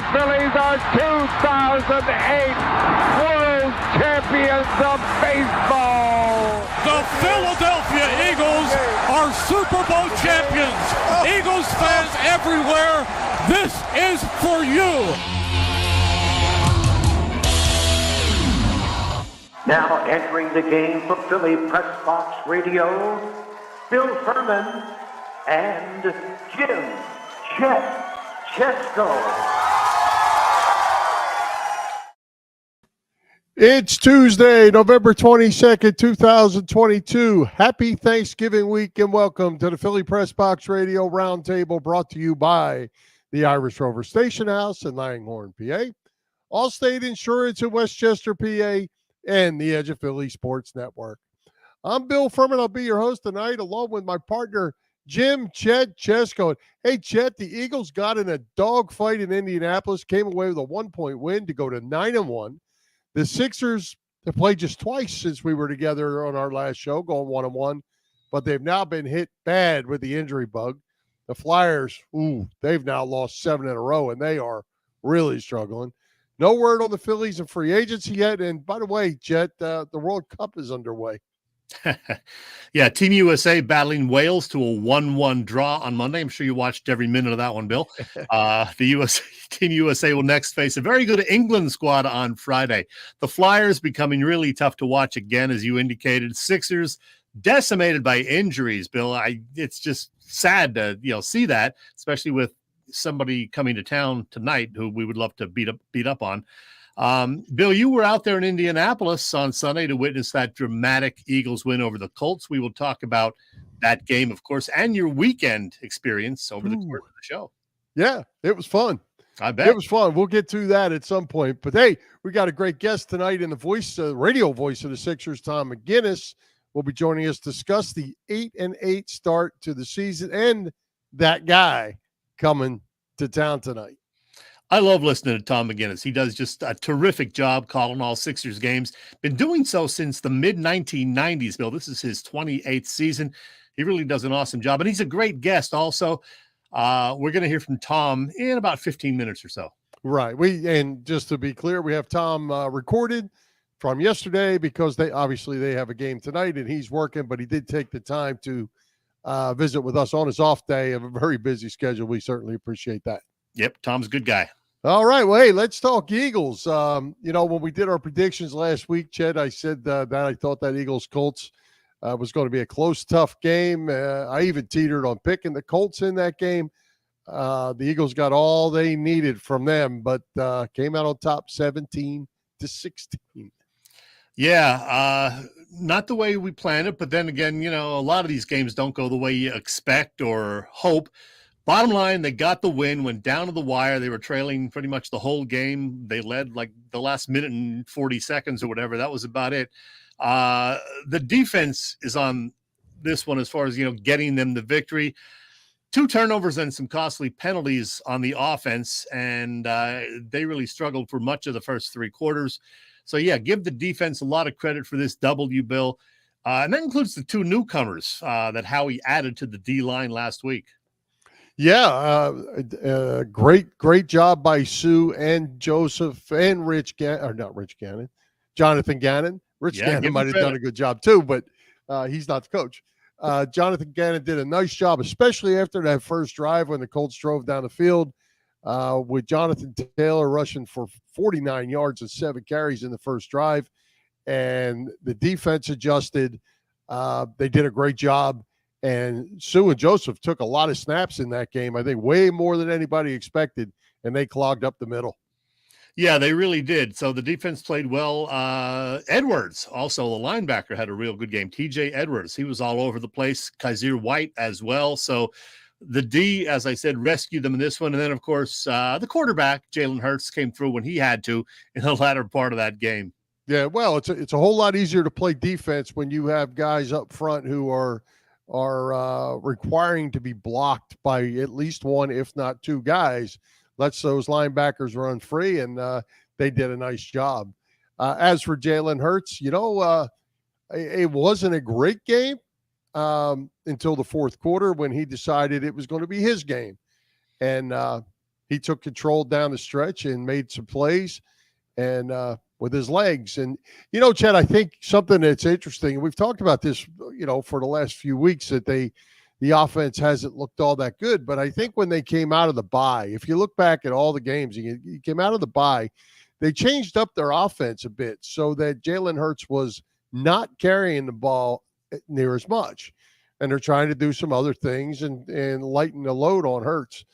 Phillies are 2008 World Champions of Baseball. The Philadelphia Eagles are Super Bowl champions. Eagles fans everywhere, this is for you. Now entering the game for Philly Pressbox Radio, Bill Furman and Chet Chesko. It's Tuesday, November 22nd, 2022. Happy Thanksgiving week and welcome to the Philly Pressbox Radio Roundtable, brought to you by the Irish Rover Station House in Langhorne, PA, Allstate Insurance in Westchester, PA, and the Edge of Philly Sports Network. I'm Bill Furman. I'll be your host tonight, along with my partner, Chet Chesko. Hey, Chet, the Eagles got in a dogfight in Indianapolis, came away with a 1-point win to go to 9-1. The Sixers have played just twice since we were together on our last show, going 1-1, but they've now been hit bad with the injury bug. The Flyers, they've now lost 7 in a row, and they are really struggling. No word on the Phillies and free agency yet. And by the way, Jet, the World Cup is underway. Yeah, Team USA battling Wales to a 1-1 draw on Monday. I'm sure you watched every minute of that one, Bill. Team USA will next face a very good England squad on Friday. The Flyers becoming really tough to watch again, as you indicated. Sixers decimated by injuries, Bill. It's just sad to see that, especially with somebody coming to town tonight who we would love to beat up on. Bill, you were out there in Indianapolis on Sunday to witness that dramatic Eagles win over the Colts. We will talk about that game, of course, and your weekend experience over the course of the show. Yeah, it was fun. I bet. It was fun. We'll get to that at some point. But, hey, we got a great guest tonight in the radio voice of the Sixers, Tom McGinnis, will be joining us to discuss the 8-8 start to the season and that guy coming to town tonight. I love listening to Tom McGinnis. He does just a terrific job calling all Sixers games. Been doing so since the mid-1990s, Bill. This is his 28th season. He really does an awesome job, and he's a great guest also. We're going to hear from Tom in about 15 minutes or so. Right. And just to be clear, we have Tom recorded from yesterday because they have a game tonight, and he's working, but he did take the time to visit with us on his off day of a very busy schedule. We certainly appreciate that. Yep, Tom's a good guy. All right, well, hey, let's talk Eagles. When we did our predictions last week, Chet, I said that I thought that Eagles-Colts was going to be a close, tough game. I even teetered on picking the Colts in that game. The Eagles got all they needed from them, but came out on top 17-16. Yeah, not the way we planned it, but then again, a lot of these games don't go the way you expect or hope. Bottom line, they got the win, went down to the wire. They were trailing pretty much the whole game. They led like the last minute and 40 seconds or whatever. That was about it. The defense is on this one as far as, getting them the victory. 2 turnovers and some costly penalties on the offense, and they really struggled for much of the first 3 quarters. So, yeah, give the defense a lot of credit for this W, Bill. And that includes the 2 newcomers that Howie added to the D-line last week. Yeah, great job by Sue and Joseph and Jonathan Gannon. Rich Gannon might have done a good job too, but he's not the coach. Jonathan Gannon did a nice job, especially after that first drive when the Colts drove down the field with Jonathan Taylor rushing for 49 yards and 7 carries in the first drive. And the defense adjusted. They did a great job. And Sue and Joseph took a lot of snaps in that game, I think way more than anybody expected, and they clogged up the middle. Yeah, they really did. So the defense played well. Edwards, also the linebacker, had a real good game. TJ Edwards, he was all over the place. Kaiser White as well. So the D, as I said, rescued them in this one. And then, of course, the quarterback, Jalen Hurts, came through when he had to in the latter part of that game. Yeah, well, it's a whole lot easier to play defense when you have guys up front who are requiring to be blocked by at least 1, if not 2 guys. Lets those linebackers run free, and they did a nice job. As for Jalen Hurts, it wasn't a great game until the fourth quarter when he decided it was going to be his game. And he took control down the stretch and made some plays and with his legs. And, Chet, I think something that's interesting, and we've talked about this, for the last few weeks, that the offense hasn't looked all that good. But I think when they came out of the bye, if you look back at all the games, you came out of the bye, they changed up their offense a bit so that Jalen Hurts was not carrying the ball near as much. And they're trying to do some other things and lighten the load on Hurts.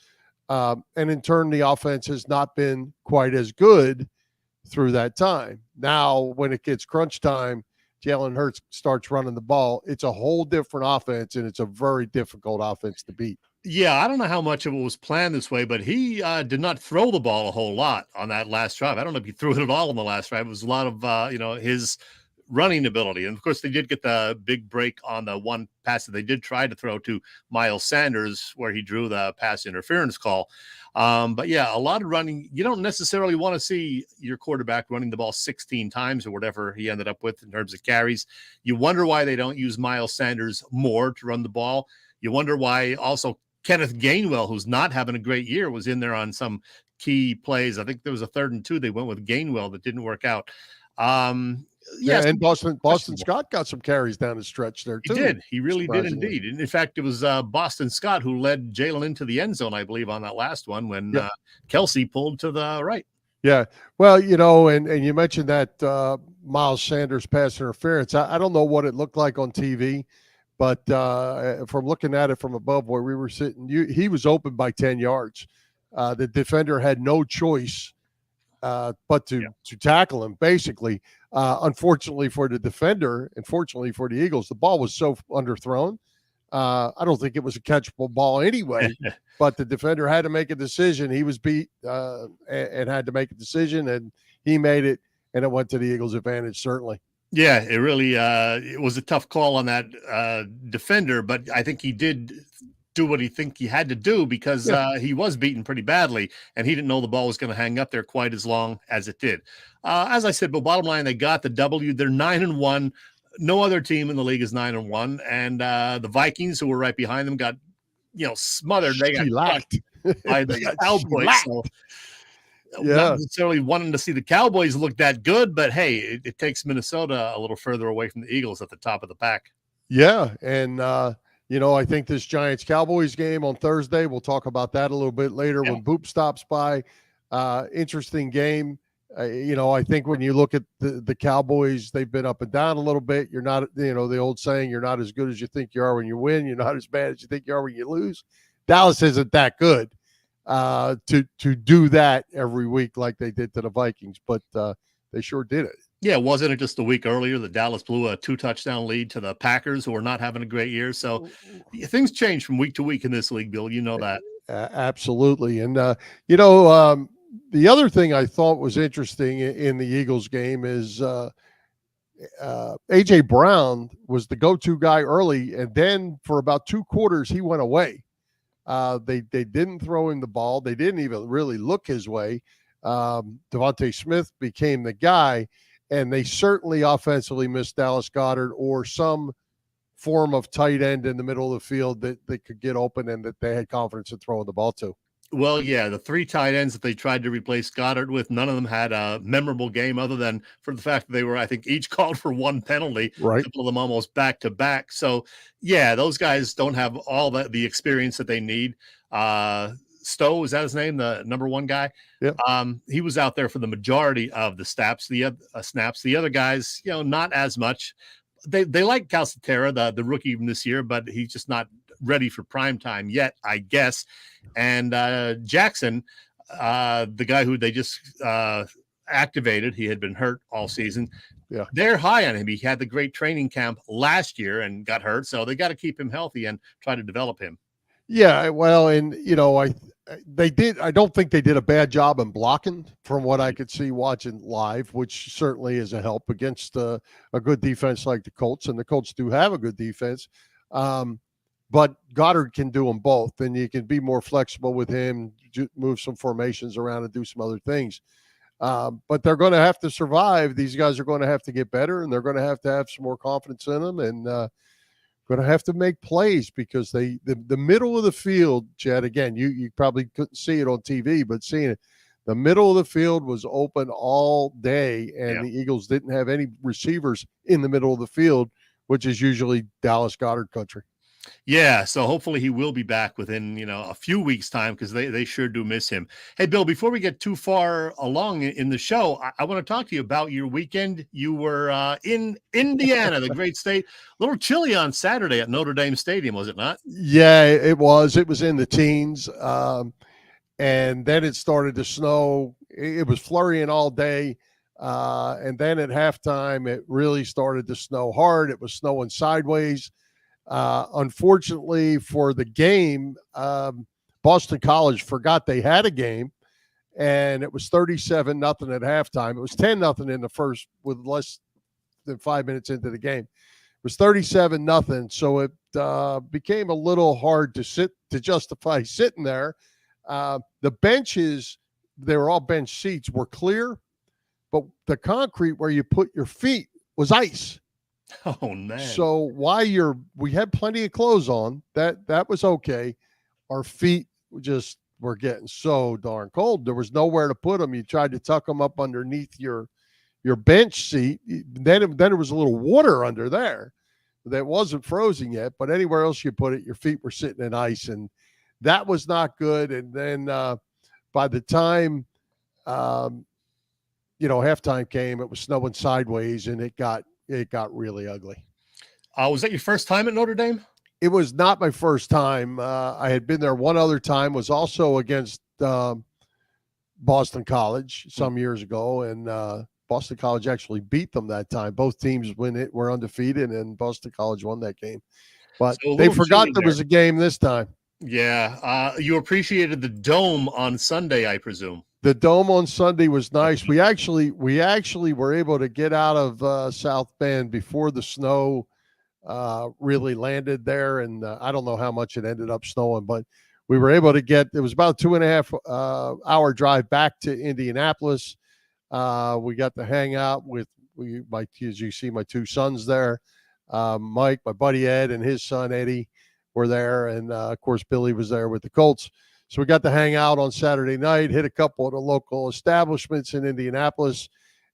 And in turn, the offense has not been quite as good through that time. Now, when it gets crunch time, Jalen Hurts starts running the ball. It's a whole different offense, and it's a very difficult offense to beat. Yeah, I don't know how much of it was planned this way, but he did not throw the ball a whole lot on that last drive. I don't know if he threw it at all on the last drive. It was a lot of, his running ability. And, of course, they did get the big break on the one pass that they did try to throw to Miles Sanders, where he drew the pass interference call. But, yeah, a lot of running. You don't necessarily want to see your quarterback running the ball 16 times or whatever he ended up with in terms of carries. You wonder why they don't use Miles Sanders more to run the ball. You wonder why also Kenneth Gainwell, who's not having a great year, was in there on some key plays. I think there was a 3rd and 2. They went with Gainwell that didn't work out. Yeah, and Boston Scott got some carries down the stretch there, too. He did. He really did indeed. And in fact, it was Boston Scott who led Jalen into the end zone, I believe, on that last one when Kelsey pulled to the right. Yeah. Well, and you mentioned that Miles Sanders pass interference. I don't know what it looked like on TV, but from looking at it from above where we were sitting, he was open by 10 yards. The defender had no choice but to tackle him, basically. Unfortunately for the defender, and fortunately for the Eagles, the ball was so underthrown. I don't think it was a catchable ball anyway, but the defender had to make a decision. He was beat and had to make a decision, and he made it, and it went to the Eagles' advantage, certainly. Yeah, it really it was a tough call on that defender, but I think he did do what he had to do because he was beaten pretty badly, and he didn't know the ball was going to hang up there quite as long as it did. As I said, but bottom line, they got the W. They're 9-1. No other team in the league is 9-1, and the Vikings, who were right behind them, got smothered. They got locked by the Cowboys. So, not necessarily wanting to see the Cowboys look that good, but hey, it takes Minnesota a little further away from the Eagles at the top of the pack. Yeah, and I think this Giants-Cowboys game on Thursday, we'll talk about that a little bit later when Boop stops by. Interesting game. I think when you look at the Cowboys, they've been up and down a little bit. You're not, the old saying, you're not as good as you think you are when you win. You're not as bad as you think you are when you lose. Dallas isn't that good to do that every week like they did to the Vikings, but they sure did it. Yeah, wasn't it just a week earlier that Dallas blew a 2-touchdown lead to the Packers, who are not having a great year? So things change from week to week in this league, Bill. You know that. Absolutely. And, the other thing I thought was interesting in the Eagles game is A.J. Brown was the go-to guy early, and then for about 2 quarters, he went away. They didn't throw him the ball. They didn't even really look his way. Devontae Smith became the guy, and they certainly offensively missed Dallas Goedert or some form of tight end in the middle of the field that they could get open and that they had confidence in throwing the ball to. Well, yeah, the 3 tight ends that they tried to replace Goddard with, none of them had a memorable game other than for the fact that they were, I think, each called for 1 penalty, right? A couple of them almost back-to-back. So, yeah, those guys don't have all the experience that they need. Stowe, is that his name, the number 1 guy? Yep. He was out there for the majority of the snaps. The other guys, not as much. They like Calcaterra, the rookie from this year, but he's just not ready for prime time yet, I guess. And Jackson, the guy who they just activated, he had been hurt all season. Yeah, they're high on him. He had the great training camp last year and got hurt, so they got to keep him healthy and try to develop him. Yeah, well, and they did. I don't think they did a bad job in blocking, from what I could see watching live, which certainly is a help against a good defense like the Colts, and the Colts do have a good defense. But Goddard can do them both, and you can be more flexible with him, move some formations around and do some other things. But they're going to have to survive. These guys are going to have to get better, and they're going to have some more confidence in them. And going to have to make plays because the middle of the field, Chad, again, you probably couldn't see it on TV, but seeing it, the middle of the field was open all day, and the Eagles didn't have any receivers in the middle of the field, which is usually Dallas Goedert country. Yeah, so hopefully he will be back within, a few weeks' time because they sure do miss him. Hey, Bill, before we get too far along in the show, I want to talk to you about your weekend. You were in Indiana, the great state. A little chilly on Saturday at Notre Dame Stadium, was it not? Yeah, it was. It was in the teens, and then it started to snow. It was flurrying all day, and then at halftime, it really started to snow hard. It was snowing sideways. Unfortunately for the game, Boston College forgot they had a game, and it was 37-0 at halftime. It was 10-0 in the first with less than 5 minutes into the game. It was 37-0, so it became a little hard to justify sitting there. The benches, they were all bench seats, were clear, but the concrete where you put your feet was ice. Oh, man. So we had plenty of clothes on. That was okay. Our feet were getting so darn cold. There was nowhere to put them. You tried to tuck them up underneath your bench seat. Then there was a little water under there that wasn't frozen yet. But anywhere else you put it, your feet were sitting in ice, and that was not good. And then by the time halftime came, it was snowing sideways, and it got really ugly. Was that your first time at Notre Dame? It was not my first time. I had been there one other time, was also against Boston College some years ago, and Boston College actually beat them that time. Both teams were undefeated, and Boston College won that game. But so they forgot there was a game this time. Yeah. You appreciated the dome on Sunday, I presume. The dome on Sunday was nice. We actually were able to get out of South Bend before the snow really landed there, and I don't know how much it ended up snowing, but we were able to get. It was about a 2.5 hour drive back to Indianapolis. We got to hang out with as you see, my two sons there, Mike, my buddy Ed, and his son Eddie were there, and of course Billy was there with the Colts. So we got to hang out on Saturday night, hit a couple of the local establishments in Indianapolis,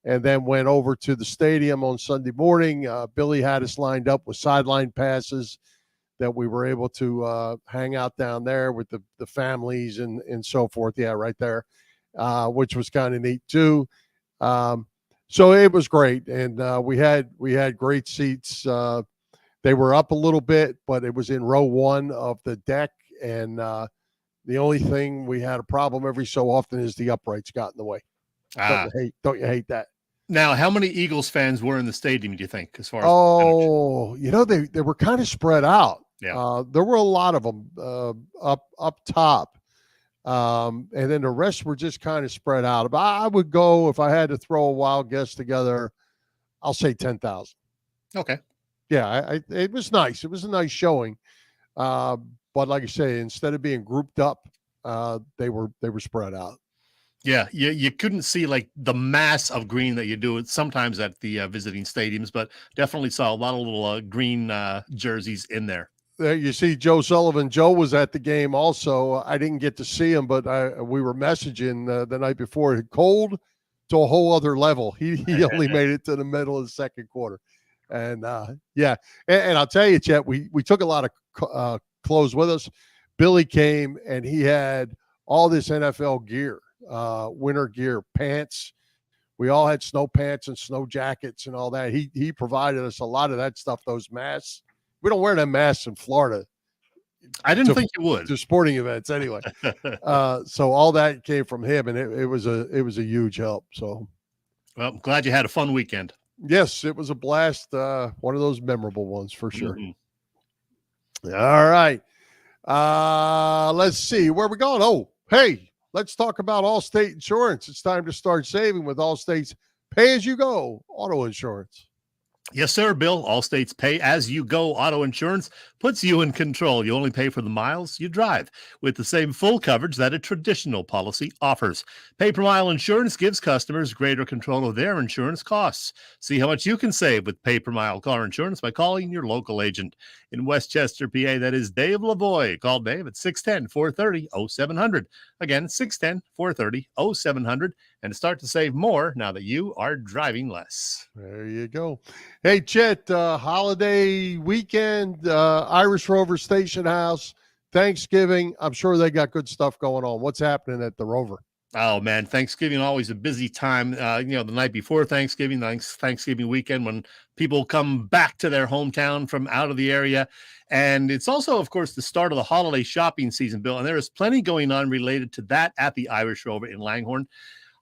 and then went over to the stadium on Sunday morning. Billy had us lined up with sideline passes that we were able to hang out down there with the families and so forth. Yeah, right there, which was kind of neat too. So it was great, and we had great seats. They were up a little bit, but it was in row one of the deck, and the only thing we had a problem every so often is the uprights got in the way. Don't you hate that? Now, how many Eagles fans were in the stadium, do you think, as far as they were kind of spread out. Yeah. There were a lot of them up top. And then the rest were just kind of spread out. But I would go, if I had to throw a wild guess together, I'll say 10,000. Okay. Yeah, it was nice. It was a nice showing. But like I say, instead of being grouped up, they were spread out. Yeah, you couldn't see like the mass of green that you do sometimes at the visiting stadiums, but definitely saw a lot of little green jerseys in there. There you see Joe Sullivan. Joe was at the game also. I didn't get to see him, but we were messaging the night before. Cold to a whole other level. He only made it to the middle of the second quarter. And yeah, and I'll tell you, Chet, we took a lot of clothes with us. Billy came and he had all this NFL gear, winter gear, pants. We all had snow pants and snow jackets and all that. He provided us a lot of that stuff, those masks. We don't wear them masks in Florida. I didn't think you would. To sporting events anyway. So all that came from him, and it was a huge help. So, well, I'm glad you had a fun weekend. Yes, it was a blast. One of those memorable ones for sure. Mm-hmm. All right. Let's see where we're going. Oh, hey, let's talk about Allstate Insurance. It's time to start saving with Allstate's pay-as-you-go auto insurance. Yes, sir, Bill. Allstate's pay-as-you-go auto insurance puts you in control. You only pay for the miles you drive with the same full coverage that a traditional policy offers. Pay-per-mile insurance gives customers greater control of their insurance costs. See how much you can save with pay-per-mile car insurance by calling your local agent. In Westchester, PA, that is Dave Lavoie. Call Dave at 610-430-0700. Again, 610-430-0700. And start to save more now that you are driving less. There you go. Hey, Chet, holiday weekend, Irish Rover Station House, Thanksgiving. I'm sure they got good stuff going on. What's happening at the Rover? Oh, man, Thanksgiving, always a busy time. The night before Thanksgiving, Thanksgiving weekend, when people come back to their hometown from out of the area. And it's also, of course, the start of the holiday shopping season, Bill. And there is plenty going on related to that at the Irish Rover in Langhorne.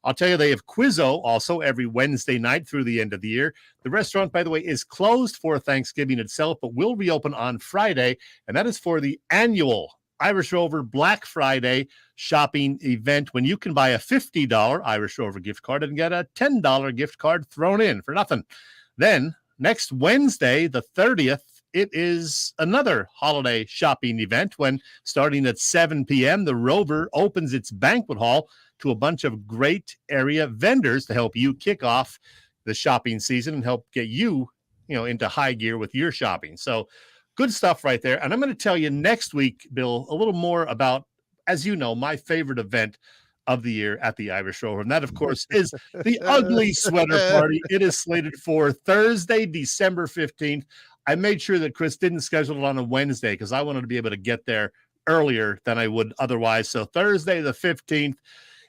I'll tell you, they have Quizzo also every Wednesday night through the end of the year. The restaurant, by the way, is closed for Thanksgiving itself, but will reopen on Friday, and that is for the annual Irish Rover Black Friday shopping event, when you can buy a $50 Irish Rover gift card and get a $10 gift card thrown in for nothing. Then next Wednesday, the 30th, it is another holiday shopping event when, starting at 7 p.m., the Rover opens its banquet hall to a bunch of great area vendors to help you kick off the shopping season and help get you, into high gear with your shopping. So good stuff right there. And I'm going to tell you next week, Bill, a little more about, as you know, my favorite event of the year at the Irish Rover. And that, of course, is the Ugly Sweater Party. It is slated for Thursday, December 15th. I made sure that Chris didn't schedule it on a Wednesday because I wanted to be able to get there earlier than I would otherwise. So Thursday, the 15th,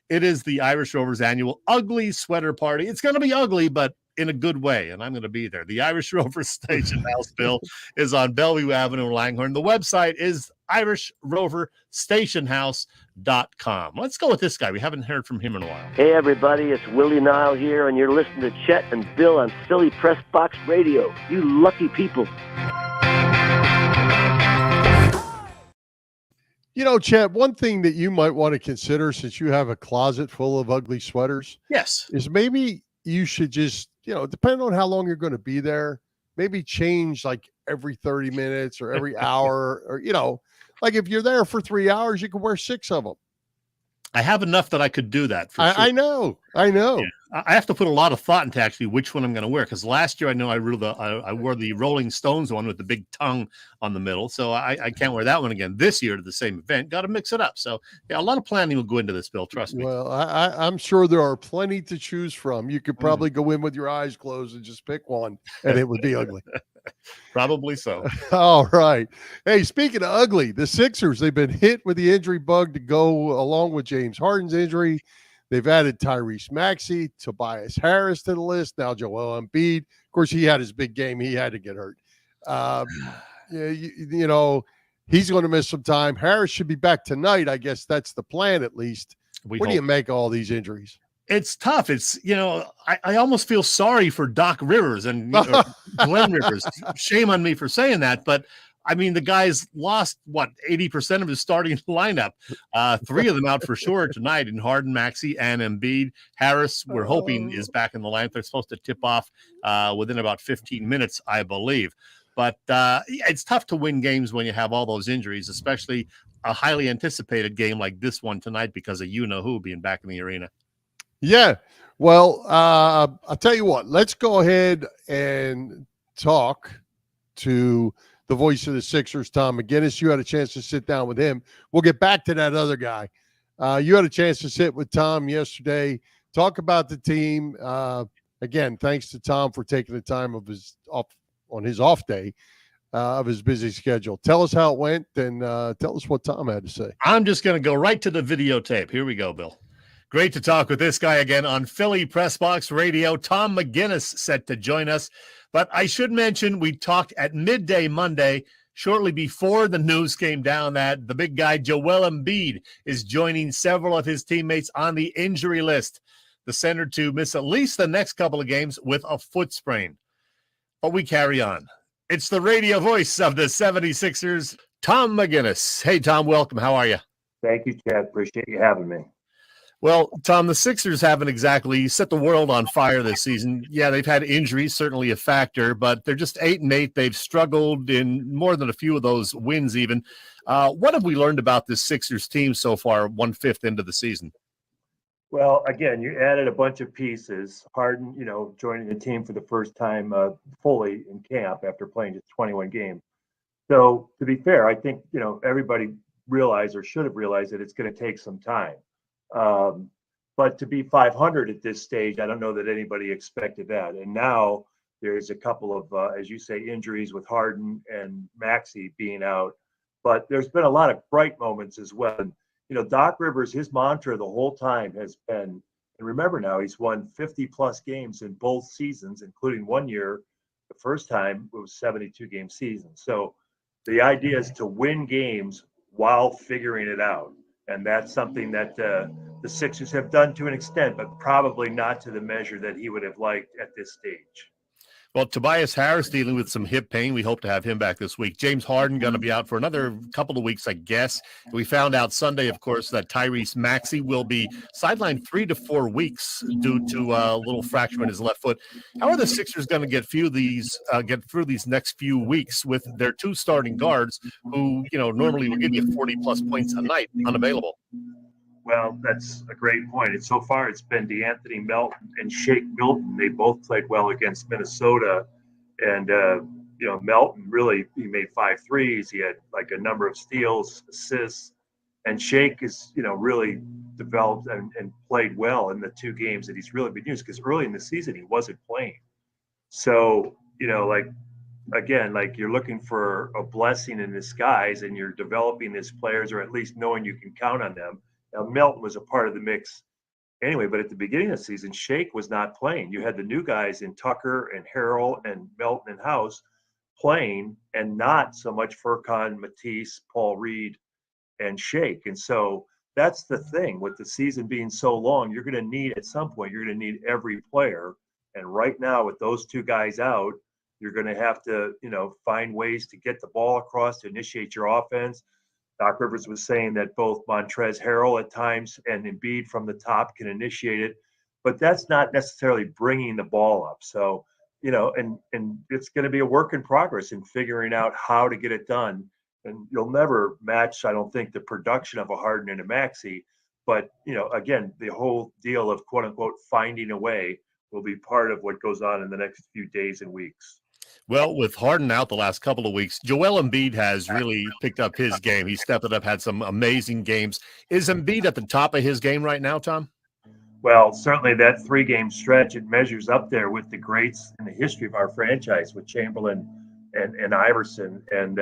it is the Irish Rover's annual Ugly Sweater Party. It's going to be ugly, but in a good way, and I'm going to be there. The Irish Rover Station House, Bill, is on Bellevue Avenue in Langhorne. The website is IrishRoverStationHouse.com. Let's go with this guy. We haven't heard from him in a while. Hey, everybody, it's Willie Nile here, and you're listening to Chet and Bill on Philly Pressbox Radio. You lucky people. Chet, one thing that you might want to consider, since you have a closet full of ugly sweaters, yes, is maybe you should just, depending on how long you're going to be there, maybe change like every 30 minutes or every hour, or, like if you're there for 3 hours, you can wear 6 of them. I have enough that I could do that. For sure. I know. Yeah. I have to put a lot of thought into actually which one I'm going to wear, because last year I know I wore the Rolling Stones one with the big tongue on the middle, so I can't wear that one again this year to the same event. Got to mix it up. So yeah, a lot of planning will go into this, Bill. Trust me. Well, I'm sure there are plenty to choose from. You could probably go in with your eyes closed and just pick one, and it would be ugly. Probably so. All right. Hey, speaking of ugly, the Sixers, they've been hit with the injury bug to go along with James Harden's injury. They've added Tyrese Maxey, Tobias Harris to the list. Now Joel Embiid. Of course, he had his big game. He had to get hurt. He's going to miss some time. Harris should be back tonight. I guess that's the plan, at least. What do you make of all these injuries? It's tough. It's, I almost feel sorry for Doc Rivers and Glenn Rivers. Shame on me for saying that. But, I mean, the guy's lost, 80% of his starting lineup. 3 of them out for sure tonight in Harden, Maxey, and Embiid. Harris, we're hoping, is back in the lineup. They're supposed to tip off within about 15 minutes, I believe. But it's tough to win games when you have all those injuries, especially a highly anticipated game like this one tonight because of you-know-who being back in the arena. Yeah. Well, I'll tell you what. Let's go ahead and talk to the voice of the Sixers, Tom McGinnis. You had a chance to sit down with him. We'll get back to that other guy. You had a chance to sit with Tom yesterday, talk about the team. Again, thanks to Tom for taking the time on his off day of his busy schedule. Tell us how it went, and tell us what Tom had to say. I'm just going to go right to the videotape. Here we go, Bill. Great to talk with this guy again on Philly Pressbox Radio. Tom McGinnis set to join us. But I should mention we talked at midday Monday, shortly before the news came down that the big guy Joel Embiid is joining several of his teammates on the injury list. The center to miss at least the next couple of games with a foot sprain. But we carry on. It's the radio voice of the 76ers, Tom McGinnis. Hey, Tom, welcome. How are you? Thank you, Chad. Appreciate you having me. Well, Tom, the Sixers haven't exactly set the world on fire this season. Yeah, they've had injuries, certainly a factor, but they're just 8-8. They've struggled in more than a few of those wins even. What have we learned about this Sixers team so far, 1/5 into the season? Well, again, you added a bunch of pieces. Harden, joining the team for the first time fully in camp after playing just 21 games. So to be fair, I think, everybody realized or should have realized that it's going to take some time. But to be 500 at this stage, I don't know that anybody expected that. And now there's a couple of, as you say, injuries with Harden and Maxey being out. But there's been a lot of bright moments as well. And, Doc Rivers, his mantra the whole time has been, and remember now, he's won 50 plus games in both seasons, including one year. The first time it was 72 game season. So the idea is to win games while figuring it out. And that's something that the Sixers have done to an extent, but probably not to the measure that he would have liked at this stage. Well, Tobias Harris dealing with some hip pain. We hope to have him back this week. James Harden going to be out for another couple of weeks, I guess. We found out Sunday, of course, that Tyrese Maxey will be sidelined 3 to 4 weeks due to a little fracture in his left foot. How are the Sixers going to get through these next few weeks with their two starting guards who, normally will give you 40-plus points a night unavailable? Well, that's a great point. And so far, it's been DeAnthony Melton and Shake Milton. They both played well against Minnesota. And, Melton really, he made 5 threes. He had like a number of steals, assists. And Shake is, really developed and played well in the 2 games that he's really been used, because early in the season, he wasn't playing. So, you're looking for a blessing in disguise, and you're developing these players, or at least knowing you can count on them. Now, Melton was a part of the mix anyway, but at the beginning of the season, Shake was not playing. You had the new guys in Tucker and Harrell and Melton and House playing, and not so much Furkan, Matisse, Paul Reed, and Shake. And so that's the thing with the season being so long, you're going to need, at some point, you're going to need every player. And right now, with those 2 guys out, you're going to have to, find ways to get the ball across to initiate your offense. Doc Rivers was saying that both Montrezl Harrell at times and Embiid from the top can initiate it, but that's not necessarily bringing the ball up. So, and it's going to be a work in progress in figuring out how to get it done. And you'll never match, I don't think, the production of a Harden and a Maxey. But, again, the whole deal of, quote unquote, finding a way will be part of what goes on in the next few days and weeks. Well, with Harden out the last couple of weeks, Joel Embiid has really picked up his game. He stepped it up, had some amazing games. Is Embiid at the top of his game right now, Tom? Well, certainly that 3-game stretch, it measures up there with the greats in the history of our franchise, with Chamberlain and Iverson. And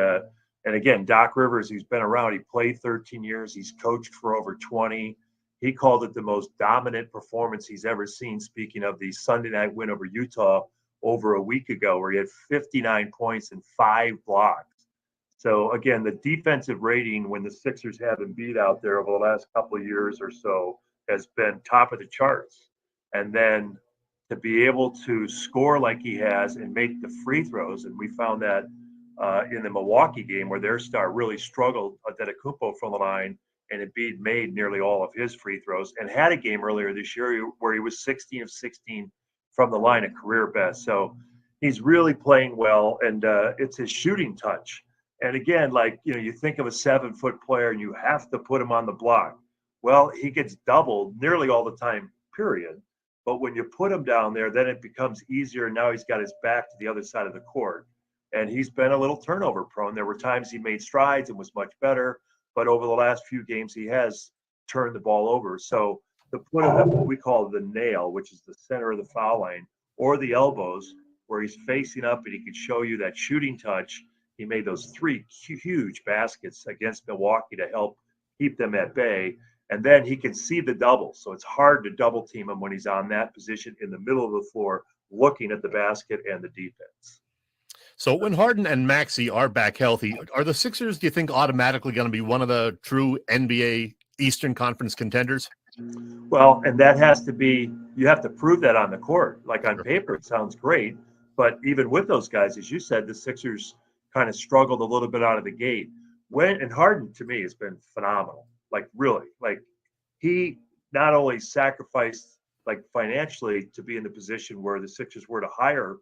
again, Doc Rivers, he's been around. He played 13 years. He's coached for over 20. He called it the most dominant performance he's ever seen, speaking of the Sunday night win over Utah over a week ago, where he had 59 points and 5 blocks. So again, the defensive rating when the Sixers have Embiid out there over the last couple of years or so has been top of the charts. And then to be able to score like he has and make the free throws, and we found that in the Milwaukee game where their star really struggled, Antetokounmpo from the line, and Embiid made nearly all of his free throws, and had a game earlier this year where he was 16 of 16 from the line, a career best. So he's really playing well, and it's his shooting touch. And again, you think of a 7-foot player and you have to put him on the block. Well, he gets doubled nearly all the time, period. But when you put him down there, then it becomes easier. Now he's got his back to the other side of the court. And he's been a little turnover prone. There were times he made strides and was much better, but over the last few games, he has turned the ball over. So to put him at what we call the nail, which is the center of the foul line, or the elbows, where he's facing up and he can show you that shooting touch. He made those 3 huge baskets against Milwaukee to help keep them at bay. And then he can see the double. So it's hard to double team him when he's on that position in the middle of the floor, looking at the basket and the defense. So when Harden and Maxey are back healthy, are the Sixers, do you think, automatically going to be one of the true NBA Eastern Conference contenders? Well, and that has to be, you have to prove that on the court. Like on paper, it sounds great. But even with those guys, as you said, the Sixers kind of struggled a little bit out of the gate. And Harden, to me, has been phenomenal. Like, really. Like, he not only sacrificed like financially to be in the position where the Sixers were to hire,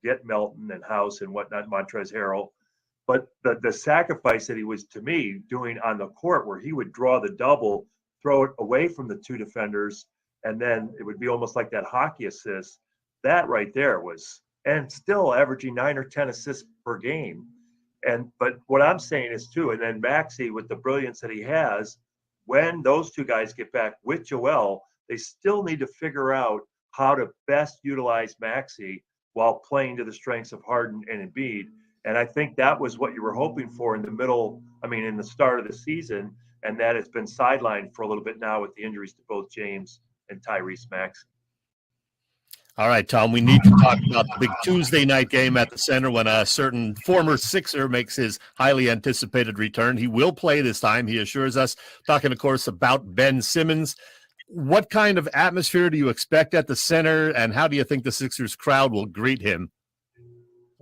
get Melton and House and whatnot, Montrezl Harrell, but the sacrifice that he was, to me, doing on the court, where he would draw the double, throw it away from the two defenders, and then it would be almost like that hockey assist. That right there was, and still averaging 9 or 10 assists per game. But what I'm saying is too, and then Maxey, with the brilliance that he has, when those two guys get back with Joel, they still need to figure out how to best utilize Maxey while playing to the strengths of Harden and Embiid. And I think that was what you were hoping for in the start of the season, and that has been sidelined for a little bit now with the injuries to both James and Tyrese Maxey. All right, Tom, we need to talk about the big Tuesday night game at the center when a certain former Sixer makes his highly anticipated return. He will play this time, he assures us, talking, of course, about Ben Simmons. What kind of atmosphere do you expect at the center, and how do you think the Sixers crowd will greet him?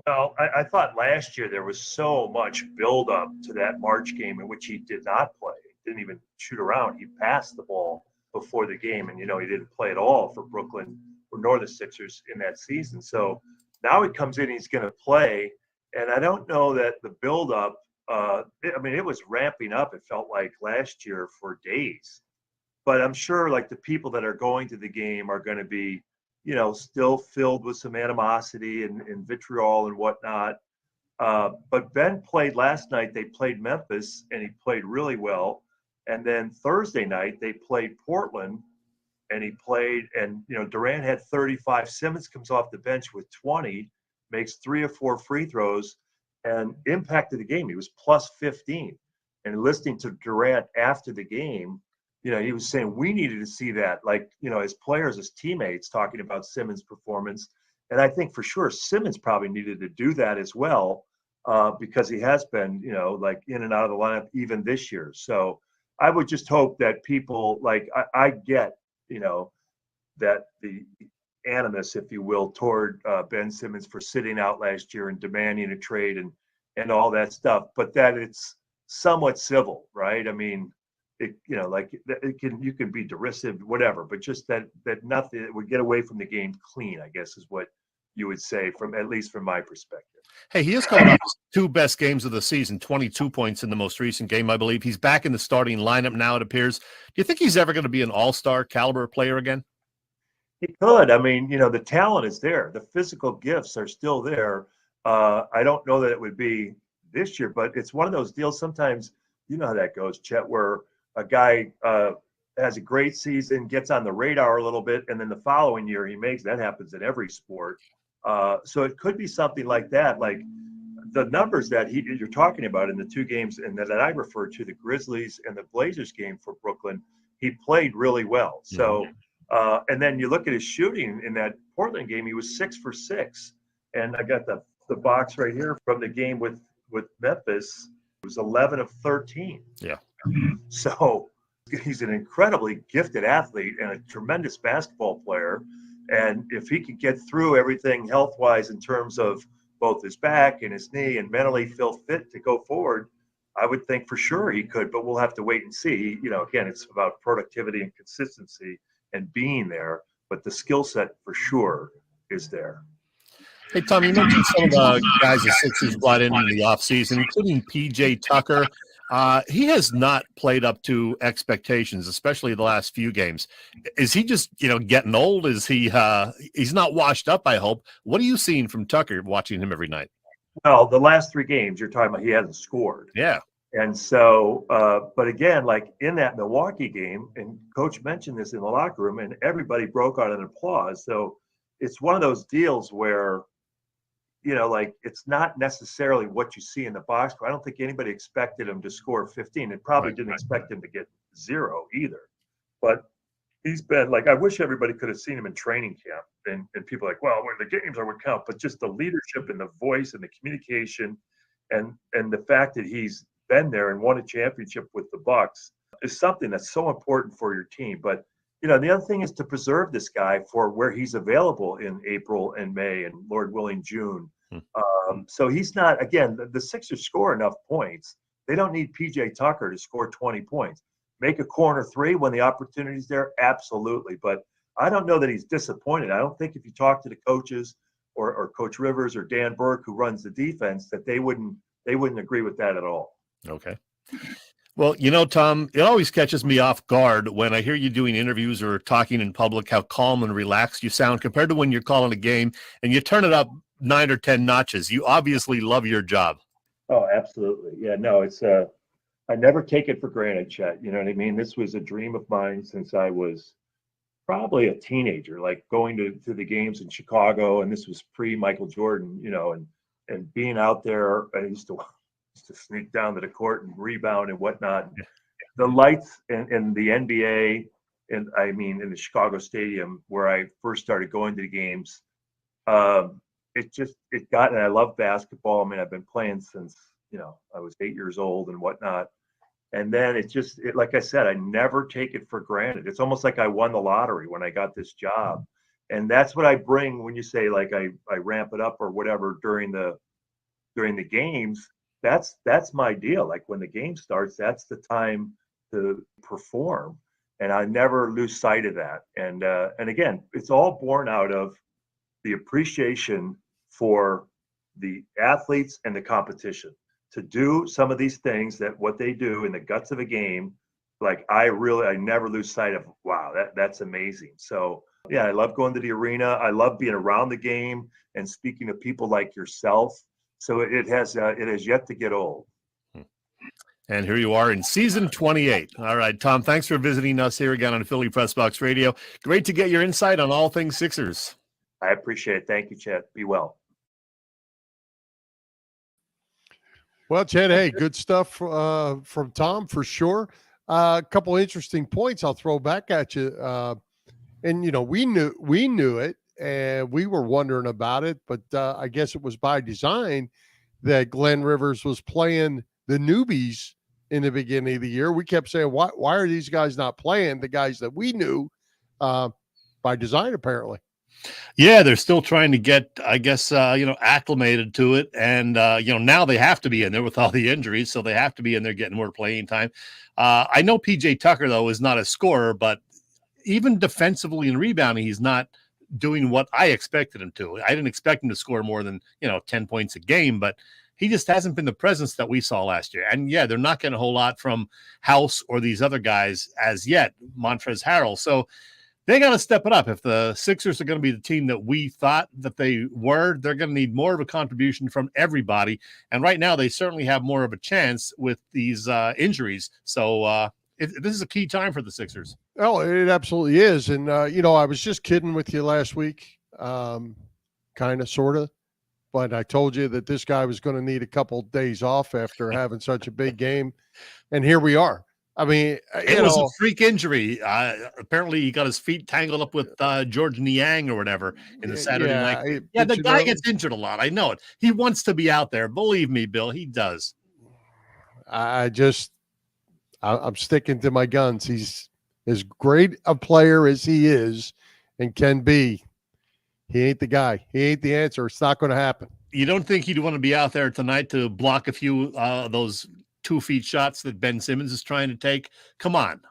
Well, I thought last year there was so much buildup to that March game in which he did not play. He didn't even shoot around. He passed the ball before the game, and, he didn't play at all for Brooklyn nor the Sixers in that season. So now he comes in, he's going to play, and I don't know that the buildup, it was ramping up, it felt like, last year for days. But I'm sure, like, the people that are going to the game are going to be, still filled with some animosity and vitriol and whatnot. But Ben played last night. They played Memphis, and he played really well. And then Thursday night, they played Portland, and he played. And, Durant had 35. Simmons comes off the bench with 20, makes 3 or 4 free throws, and impacted the game. He was plus 15. And listening to Durant after the game, he was saying we needed to see that, like, as players, as teammates, talking about Simmons' performance. And I think for sure Simmons probably needed to do that as well, because he has been, like, in and out of the lineup even this year. So I would just hope that people, like, I get, that the animus, if you will, toward Ben Simmons for sitting out last year and demanding a trade and all that stuff, but that it's somewhat civil, right? I mean, you can be derisive, whatever, but just that nothing that would get away from the game clean, I guess, is what you would say, at least from my perspective. Hey, he is coming off his 2 best games of the season, 22 points in the most recent game, I believe. He's back in the starting lineup now, it appears. Do you think he's ever going to be an all-star caliber player again? He could. The talent is there. The physical gifts are still there. I don't know that it would be this year, but it's one of those deals sometimes, you know how that goes, Chet, where a guy has a great season, gets on the radar a little bit, and then the following year that happens in every sport. So it could be something like that, like the numbers that you're talking about in the 2 games, and that I refer to, the Grizzlies and the Blazers game for Brooklyn. He played really well. So, and then you look at his shooting in that Portland game, he was 6 for 6. And I got the box right here from the game with Memphis. It was 11 of 13. Yeah. So he's an incredibly gifted athlete and a tremendous basketball player. And if he could get through everything health-wise in terms of both his back and his knee and mentally feel fit to go forward, I would think for sure he could, but we'll have to wait and see. Again, it's about productivity and consistency and being there, but the skill set for sure is there. Hey, Tom, you mentioned some of the guys the Sixers brought in the offseason, including P.J. Tucker. He has not played up to expectations, especially the last few games. Is he just, getting old? Is he? He's not washed up, I hope. What are you seeing from Tucker watching him every night? Well, the last 3 games you're talking about, he hasn't scored. Yeah. And so, but again, like in that Milwaukee game, and Coach mentioned this in the locker room, and everybody broke out in applause. So it's one of those deals where, like, it's not necessarily what you see in the box score. I don't think anybody expected him to score 15. It probably didn't expect him to get 0 either. But he's been, like, I wish everybody could have seen him in training camp. And people are like, well, when the games are what count. But just the leadership and the voice and the communication and the fact that he's been there and won a championship with the Bucks is something that's so important for your team. But the other thing is to preserve this guy for where he's available in April and May and, Lord willing, June. So he's not, again, the Sixers score enough points. They don't need P.J. Tucker to score 20 points. make a corner three when the opportunity's there? Absolutely. But I don't know that he's disappointed. I don't think if you talk to the coaches or Coach Rivers or Dan Burke, who runs the defense, that they wouldn't agree with that at all. Okay. Well, you know, Tom, it always catches me off guard when I hear you doing interviews or talking in public, how calm and relaxed you sound compared to when you're calling a game and you turn it up 9 or 10 notches. You obviously love your job. Oh, absolutely. Yeah, no, it's I never take it for granted, Chet. You know what I mean? This was a dream of mine since I was probably a teenager, like going to the games in Chicago, and this was pre-Michael Jordan, you know, and being out there. I used to sneak down to the court and rebound and whatnot. The lights in the NBA, and I mean in the Chicago Stadium where I first started going to the games, it got, and I love basketball. I mean, I've been playing since, you know, I was 8 years old and whatnot. And then it like I said, I never take it for granted. It's almost like I won the lottery when I got this job. And that's what I bring when you say like I ramp it up or whatever during the games. That's my deal. Like when the game starts, that's the time to perform. And I never lose sight of that. And again, it's all born out of the appreciation for the athletes and the competition to do some of these things, that what they do in the guts of a game. Like I never lose sight of, wow, that's amazing. So yeah, I love going to the arena. I love being around the game and speaking to people like yourself. So it has yet to get old. And here you are in season 28. All right, Tom, thanks for visiting us here again on Philly Pressbox Radio. Great to get your insight on all things Sixers. I appreciate it. Thank you, Chet. Be well. Well, Chet, hey, good stuff from Tom for sure. A couple interesting points I'll throw back at you. And, you know, we knew it, and we were wondering about it, but I guess it was by design that Glenn Rivers was playing the newbies in the beginning of the year. We kept saying, why are these guys not playing the guys that we knew by design, apparently? Yeah, they're still trying to get, I guess, acclimated to it. And, now they have to be in there with all the injuries. So they have to be in there getting more playing time. I know PJ Tucker, though, is not a scorer, but even defensively and rebounding, he's not doing what I expected him to. I didn't expect him to score more than, 10 points a game, but he just hasn't been the presence that we saw last year. And yeah, they're not getting a whole lot from House or these other guys as yet, Montrezl Harrell. So they got to step it up. If the Sixers are going to be the team that we thought that they were, they're going to need more of a contribution from everybody. And right now, they certainly have more of a chance with these injuries. So this is a key time for the Sixers. Oh, it absolutely is. And, I was just kidding with you last week, kind of, sort of. But I told you that this guy was going to need a couple of days off after having such a big game. And here we are. I mean, it was a freak injury. Apparently, he got his feet tangled up with George Niang or whatever in the Saturday night. Yeah, the guy gets injured a lot. I know it. He wants to be out there. Believe me, Bill, he does. I'm sticking to my guns. He's as great a player as he is and can be. He ain't the guy. He ain't the answer. It's not going to happen. You don't think he'd want to be out there tonight to block a few those 2 feet shots that Ben Simmons is trying to take? Come on.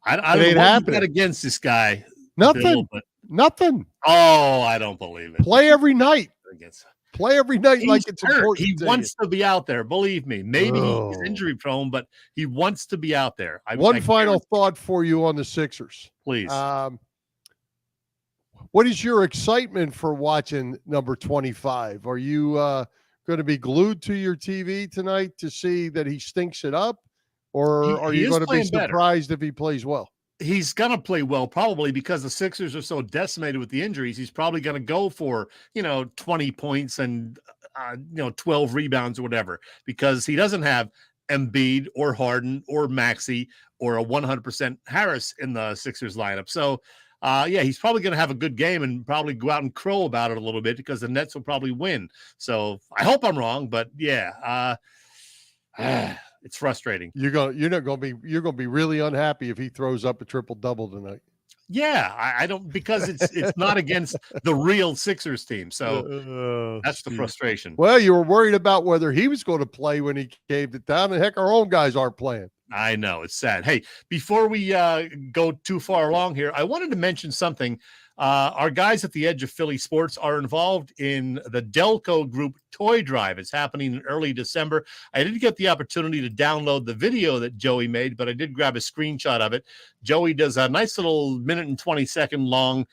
I don't know what you got against this guy. Nothing. Bill, Nothing. Oh, I don't believe it. Play every night. Play every night. He's like it's hurt. Important. He wants to be out there. Believe me. Maybe he's injury prone, but he wants to be out there. One final thought for you on the Sixers. Please. What is your excitement for watching number 25? Are you going to be glued to your TV tonight to see that he stinks it up? Or are you going to be surprised if he plays well? He's going to play well, probably because the Sixers are so decimated with the injuries. He's probably going to go for, 20 points and, 12 rebounds or whatever, because he doesn't have Embiid or Harden or Maxey or a 100% Harris in the Sixers lineup. So, he's probably going to have a good game and probably go out and crow about it a little bit because the Nets will probably win. So I hope I'm wrong, but it's frustrating. You're going to be really unhappy if he throws up a triple-double tonight. Yeah, I don't, because it's not against the real Sixers team. So that's the frustration. Well, you were worried about whether he was going to play when he caved it down, and heck, our own guys aren't playing. I know. It's sad. Hey, before we go too far along here, I wanted to mention something. Our guys at the Edge of Philly Sports are involved in the Delco Group Toy Drive. It's happening in early December. I didn't get the opportunity to download the video that Joey made, but I did grab a screenshot of it. Joey does a nice little 1-20 long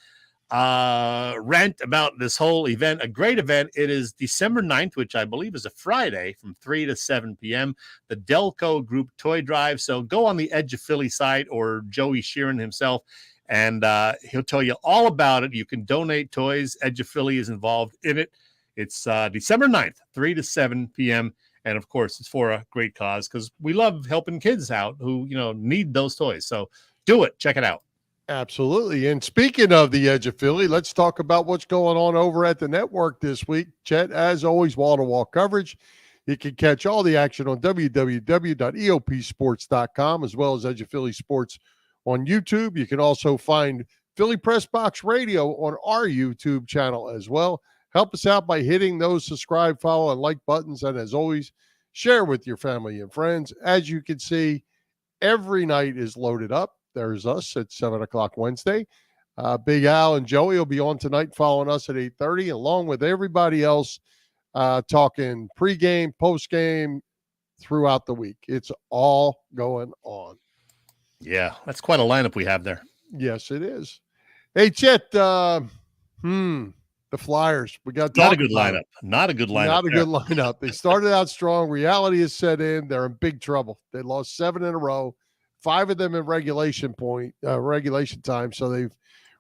rant about this whole event, a great event. It is December 9th, which I believe is a Friday, from 3 to 7 p.m. The Delco Group Toy Drive. So go on the Edge of Philly site or Joey Sheeran himself, and he'll tell you all about it. You can donate toys. Edge of Philly is involved in it. It's December 9th, 3 to 7 p.m. And of course, it's for a great cause because we love helping kids out who, need those toys. So do it. Check it out. Absolutely. And speaking of the Edge of Philly, let's talk about what's going on over at the network this week. Chet, as always, wall-to-wall coverage. You can catch all the action on www.eopsports.com, as well as Edge of Philly Sports on YouTube. You can also find Philly Pressbox Radio on our YouTube channel as well. Help us out by hitting those subscribe, follow, and like buttons. And as always, share with your family and friends. As you can see, every night is loaded up. There's us at 7 o'clock Wednesday. Big Al and Joey will be on tonight following us at 8:30, along with everybody else talking pregame, postgame throughout the week. It's all going on. Yeah, that's quite a lineup we have there. Yes, it is. Hey, Chet, the Flyers. We got not a good lineup. Not a good lineup. Not a good lineup. They started out strong. Reality has set in. They're in big trouble. They lost 7 in a row. 5 of them in regulation time. So they've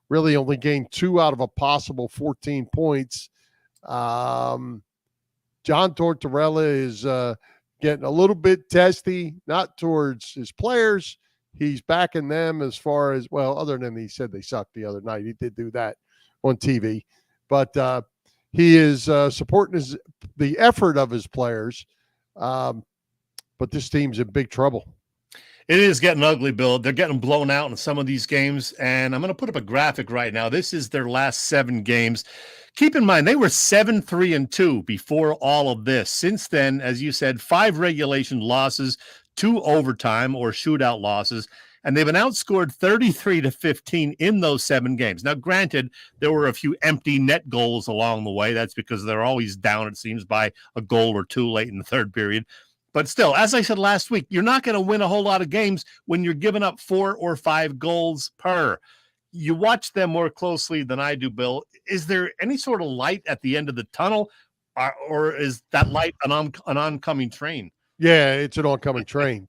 really only gained 2 out of a possible 14 points. John Tortorella is getting a little bit testy, not towards his players. He's backing them as far as, well, other than he said they sucked the other night. He did do that on TV. But he is supporting the effort of his players. But this team's in big trouble. It is getting ugly, Bill. They're getting blown out in some of these games, and I'm going to put up a graphic right now. This is their last 7 games. Keep in mind, they were 7-3-2 before all of this. Since then, as you said, 5 regulation losses, 2 overtime or shootout losses, and they've been outscored 33-15 in those 7 games. Now, granted, there were a few empty net goals along the way. That's because they're always down, it seems, by a goal or 2 late in the third period. But still, as I said last week, you're not going to win a whole lot of games when you're giving up 4 or 5 goals per. You watch them more closely than I do, Bill. Is there any sort of light at the end of the tunnel, or is that light an oncoming train? Yeah, it's an oncoming train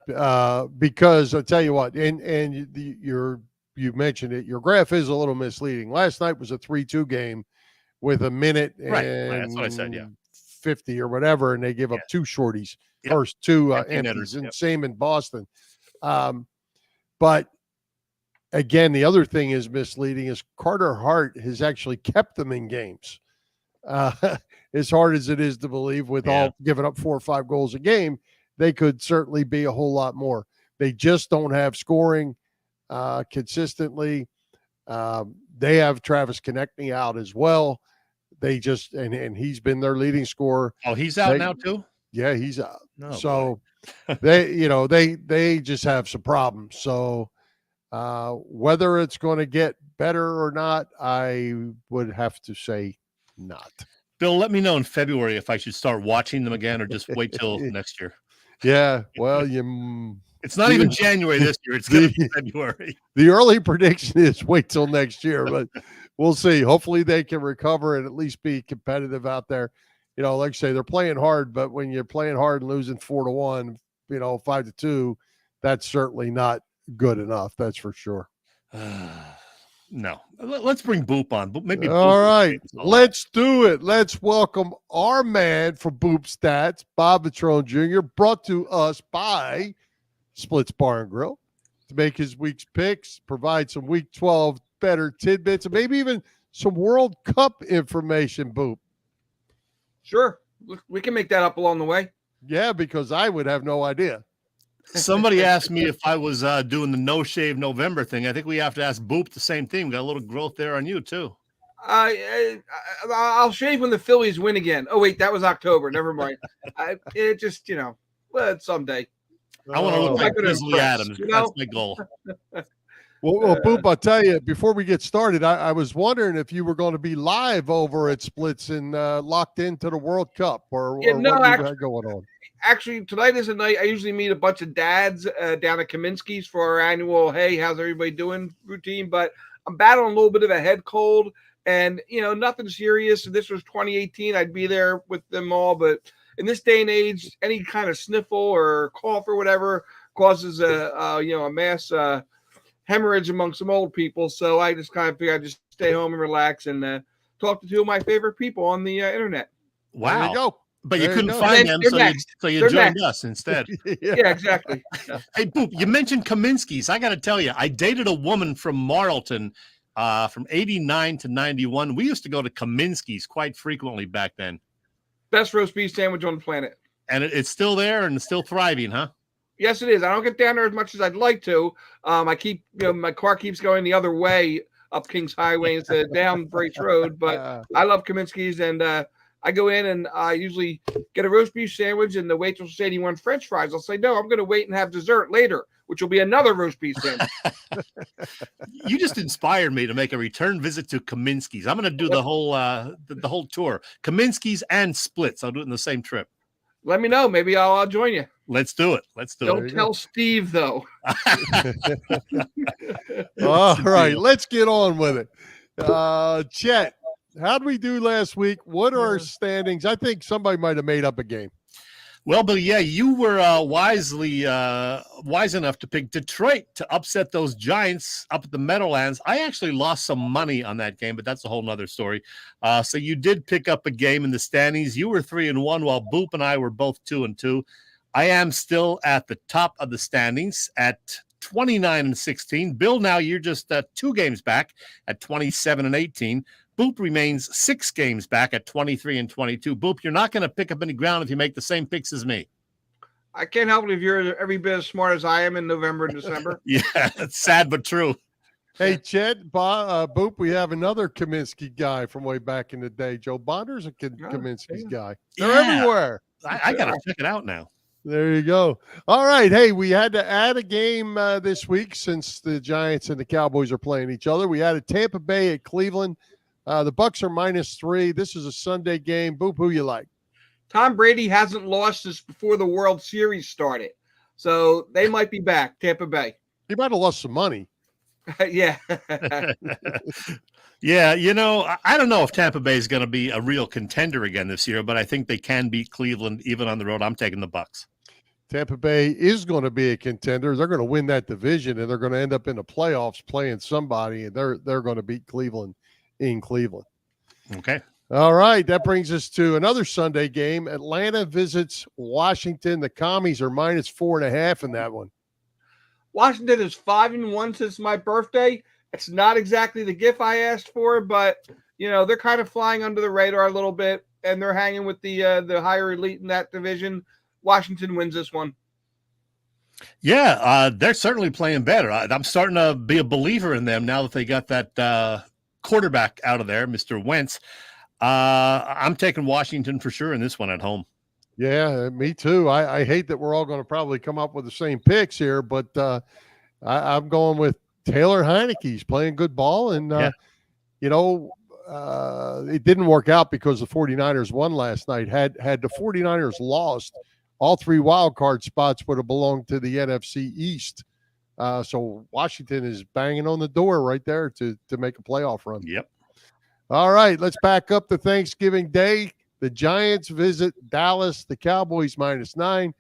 because I'll tell you what, and you mentioned it, your graph is a little misleading. Last night was a 3-2 game with a minute and that's what I said, yeah. 50 or whatever, and they give up 2 shorties. Yep. First 2 empties, and same in Boston. But again, the other thing is misleading is Carter Hart has actually kept them in games. As hard as it is to believe, with all giving up 4 or 5 goals a game, they could certainly be a whole lot more. They just don't have scoring consistently. They have Travis Konechny out as well. They just and he's been their leading scorer. Oh, he's out now too? Yeah, he's out. Oh, so they just have some problems. So whether it's going to get better or not, I would have to say not. Bill, let me know in February if I should start watching them again or just wait till next year. Yeah, well, it's not even January this year. It's going to be February. The early prediction is wait till next year, but we'll see. Hopefully they can recover and at least be competitive out there. Like I say, they're playing hard, but when you're playing hard and losing 4-1, 5-2, that's certainly not good enough. That's for sure. No, let's bring Boop on. Maybe. All right, let's do it. Let's welcome our man for Boop Stats, Bob Vetrone Jr., brought to us by Splits Bar and Grill, to make his week's picks, provide some Week 12 better tidbits, and maybe even some World Cup information, Boop. Sure. We can make that up along the way. Yeah, because I would have no idea. Somebody asked me if I was doing the no shave November thing. I think we have to ask Boop the same thing. We got a little growth there on you too. I'll shave when the Phillies win again. Oh wait, that was October. Never mind. It just, someday. I want to look like gonna Grizzly impress, Adams. you know? That's my goal. Well, Boop, I'll tell you, before we get started, I was wondering if you were going to be live over at Splits and locked into the World Cup or Yeah, no, what you actually, got going on. actually, tonight is a night I usually meet a bunch of dads down at Kaminsky's for our annual "Hey, how's everybody doing?" routine. But I'm battling a little bit of a head cold, and nothing serious. If this was 2018, I'd be there with them all. But in this day and age, any kind of sniffle or cough or whatever causes a mass hemorrhage among some old people. So I just kind of figured I'd just stay home and relax and talk to two of my favorite people on the internet. Wow. There you go. But There you couldn't go. find them, They're so next. you They're joined next. us instead. Yeah, exactly. Hey, Boop, you mentioned Kaminsky's. I got to tell you, I dated a woman from Marlton from 89 to 91. We used to go to Kaminsky's quite frequently back then. Best roast beef sandwich on the planet. And it's still there and still thriving, huh? Yes, it is. I don't get down there as much as I'd like to. I keep, my car keeps going the other way up Kings Highway instead of down Brace Road. But I love Kaminsky's, and I go in and I usually get a roast beef sandwich, and the waitress will say, "Do you want French fries?" I'll say, "No, I'm going to wait and have dessert later, which will be another roast beef sandwich." You just inspired me to make a return visit to Kaminsky's. I'm going to do the whole the whole tour, Kaminsky's and Splits. I'll do it in the same trip. Let me know. Maybe I'll join you. Let's do it. Don't tell Steve, though. All right, let's get on with it. Chet, how did we do last week? What are our standings? I think somebody might have made up a game. Well, but yeah, you were wise enough to pick Detroit to upset those Giants up at the Meadowlands. I actually lost some money on that game, but that's a whole nother story. So you did pick up a game in the standings. You were 3-1, while Boop and I were both 2-2. I am still at the top of the standings at 29-16. Bill, now you're just 2 games back at 27-18. Boop remains 6 games back at 23-22. Boop, you're not going to pick up any ground if you make the same picks as me. I can't help it if you're every bit as smart as I am in November and December. Yeah, it's sad but true. Hey, Chet, Boop, we have another Kaminsky guy from way back in the day. Joe Bonder's a Kaminsky's guy. They're everywhere. I got to check it out now. There you go. All right. Hey, we had to add a game this week since the Giants and the Cowboys are playing each other. We added Tampa Bay at Cleveland. The Bucks are -3. This is a Sunday game. Boop, who you like? Tom Brady hasn't lost since before the World Series started. So they might be back, Tampa Bay. He might have lost some money. Yeah. Yeah, I don't know if Tampa Bay is going to be a real contender again this year, but I think they can beat Cleveland even on the road. I'm taking the Bucks. Tampa Bay is going to be a contender. They're going to win that division, and they're going to end up in the playoffs playing somebody, and they're going to beat Cleveland in Cleveland. Okay. All right. That brings us to another Sunday game. Atlanta visits Washington. The Commies are -4.5 in that one. Washington is 5-1 since my birthday. It's not exactly the gift I asked for, but they're kind of flying under the radar a little bit, and they're hanging with the higher elite in that division. Washington wins this one. Yeah, they're certainly playing better. I'm starting to be a believer in them now that they got that quarterback out of there, Mr. Wentz. I'm taking Washington for sure in this one at home. Yeah, me too. I hate that we're all going to probably come up with the same picks here, but I'm going with Taylor Heineke. He's playing good ball, and it didn't work out because the 49ers won last night. Had the 49ers lost, all 3 wild card spots would have belonged to the NFC East. So Washington is banging on the door right there to make a playoff run. Yep. All right, let's back up to Thanksgiving Day. The Giants visit Dallas. The Cowboys -9.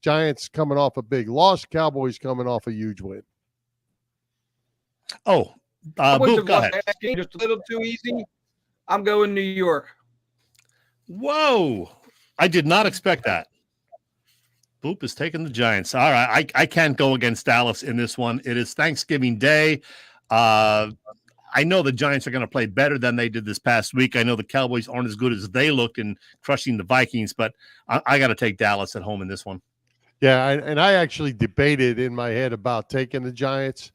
Giants coming off a big loss. Cowboys coming off a huge win. Oh, Boop, go ahead. Just a little too easy. I'm going New York. Whoa. I did not expect that. Boop is taking the Giants. All right. I can't go against Dallas in this one. It is Thanksgiving Day. I know the Giants are going to play better than they did this past week. I know the Cowboys aren't as good as they looked in crushing the Vikings, but I got to take Dallas at home in this one. Yeah, and I actually debated in my head about taking the Giants,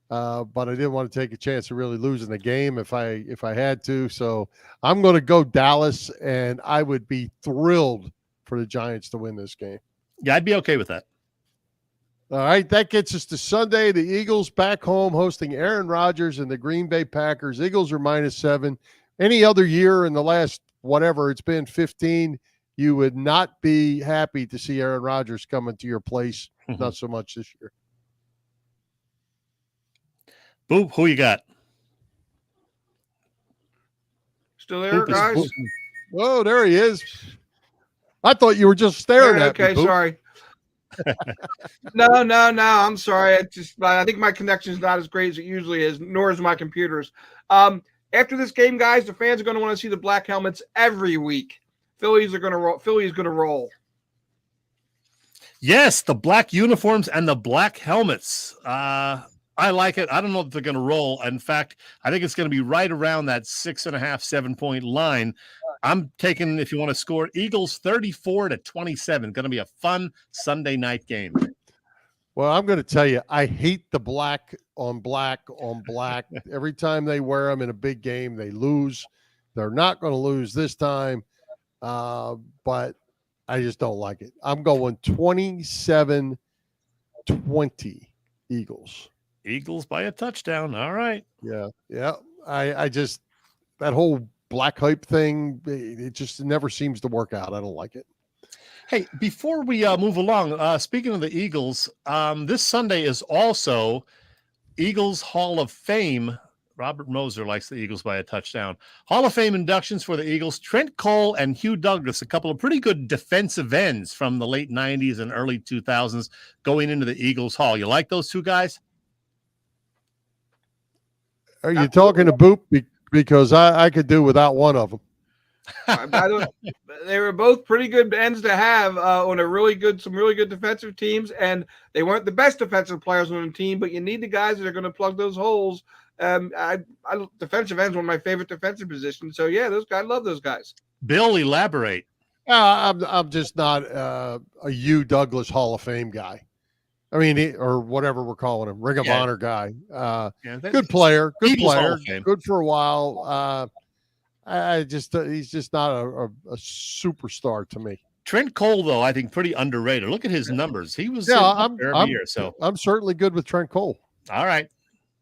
but I didn't want to take a chance of really losing the game if I had to. So I'm going to go Dallas, and I would be thrilled for the Giants to win this game. Yeah, I'd be okay with that. All right, that gets us to Sunday. The Eagles back home hosting Aaron Rodgers and the Green Bay Packers. Eagles are -7. Any other year in the last, whatever, it's been 15, you would not be happy to see Aaron Rodgers coming to your place. Not so much this year. Boop, who you got? Still there, guys? Oh, there he is. I thought you were just staring at me. Okay, sorry. No. I'm sorry. I think my connection is not as great as it usually is, nor is my computer's. After this game, guys, the fans are going to want to see the black helmets every week. Philly's going to roll. Yes, the black uniforms and the black helmets. I like it. I don't know if they're going to roll. In fact, I think it's going to be right around that 6.5, 7 point line. I'm taking, if you want to score, Eagles 34-27. Going to be a fun Sunday night game. Well, I'm going to tell you, I hate the black on black on black. Every time they wear them in a big game, they lose. They're not going to lose this time, but I just don't like it. I'm going 27-20 Eagles. Eagles by a touchdown. All right. Yeah. I just, that whole black hype thing, it just never seems to work out. I don't like it. Hey, before we move along, speaking of the Eagles, this Sunday is also Eagles Hall of Fame. Robert Moser likes the Eagles by a touchdown. Hall of Fame inductions for the Eagles. Trent Cole and Hugh Douglas, a couple of pretty good defensive ends from the late 90s and early 2000s going into the Eagles Hall. You like those two guys? Are you talking to Boop? Because I could do without one of them. They were both pretty good ends to have on some really good defensive teams, and they weren't the best defensive players on the team, but you need the guys that are going to plug those holes. Defensive ends one of my favorite defensive positions. So yeah, those guys, I love those guys. Bill, elaborate. I'm just not a Hugh Douglas Hall of Fame guy. I mean, or whatever we're calling him, Ring of Honor guy. Good player, good for a while. He's just not a superstar to me. Trent Cole, though, I think pretty underrated. Look at his numbers. He was every year. So I'm certainly good with Trent Cole. All right.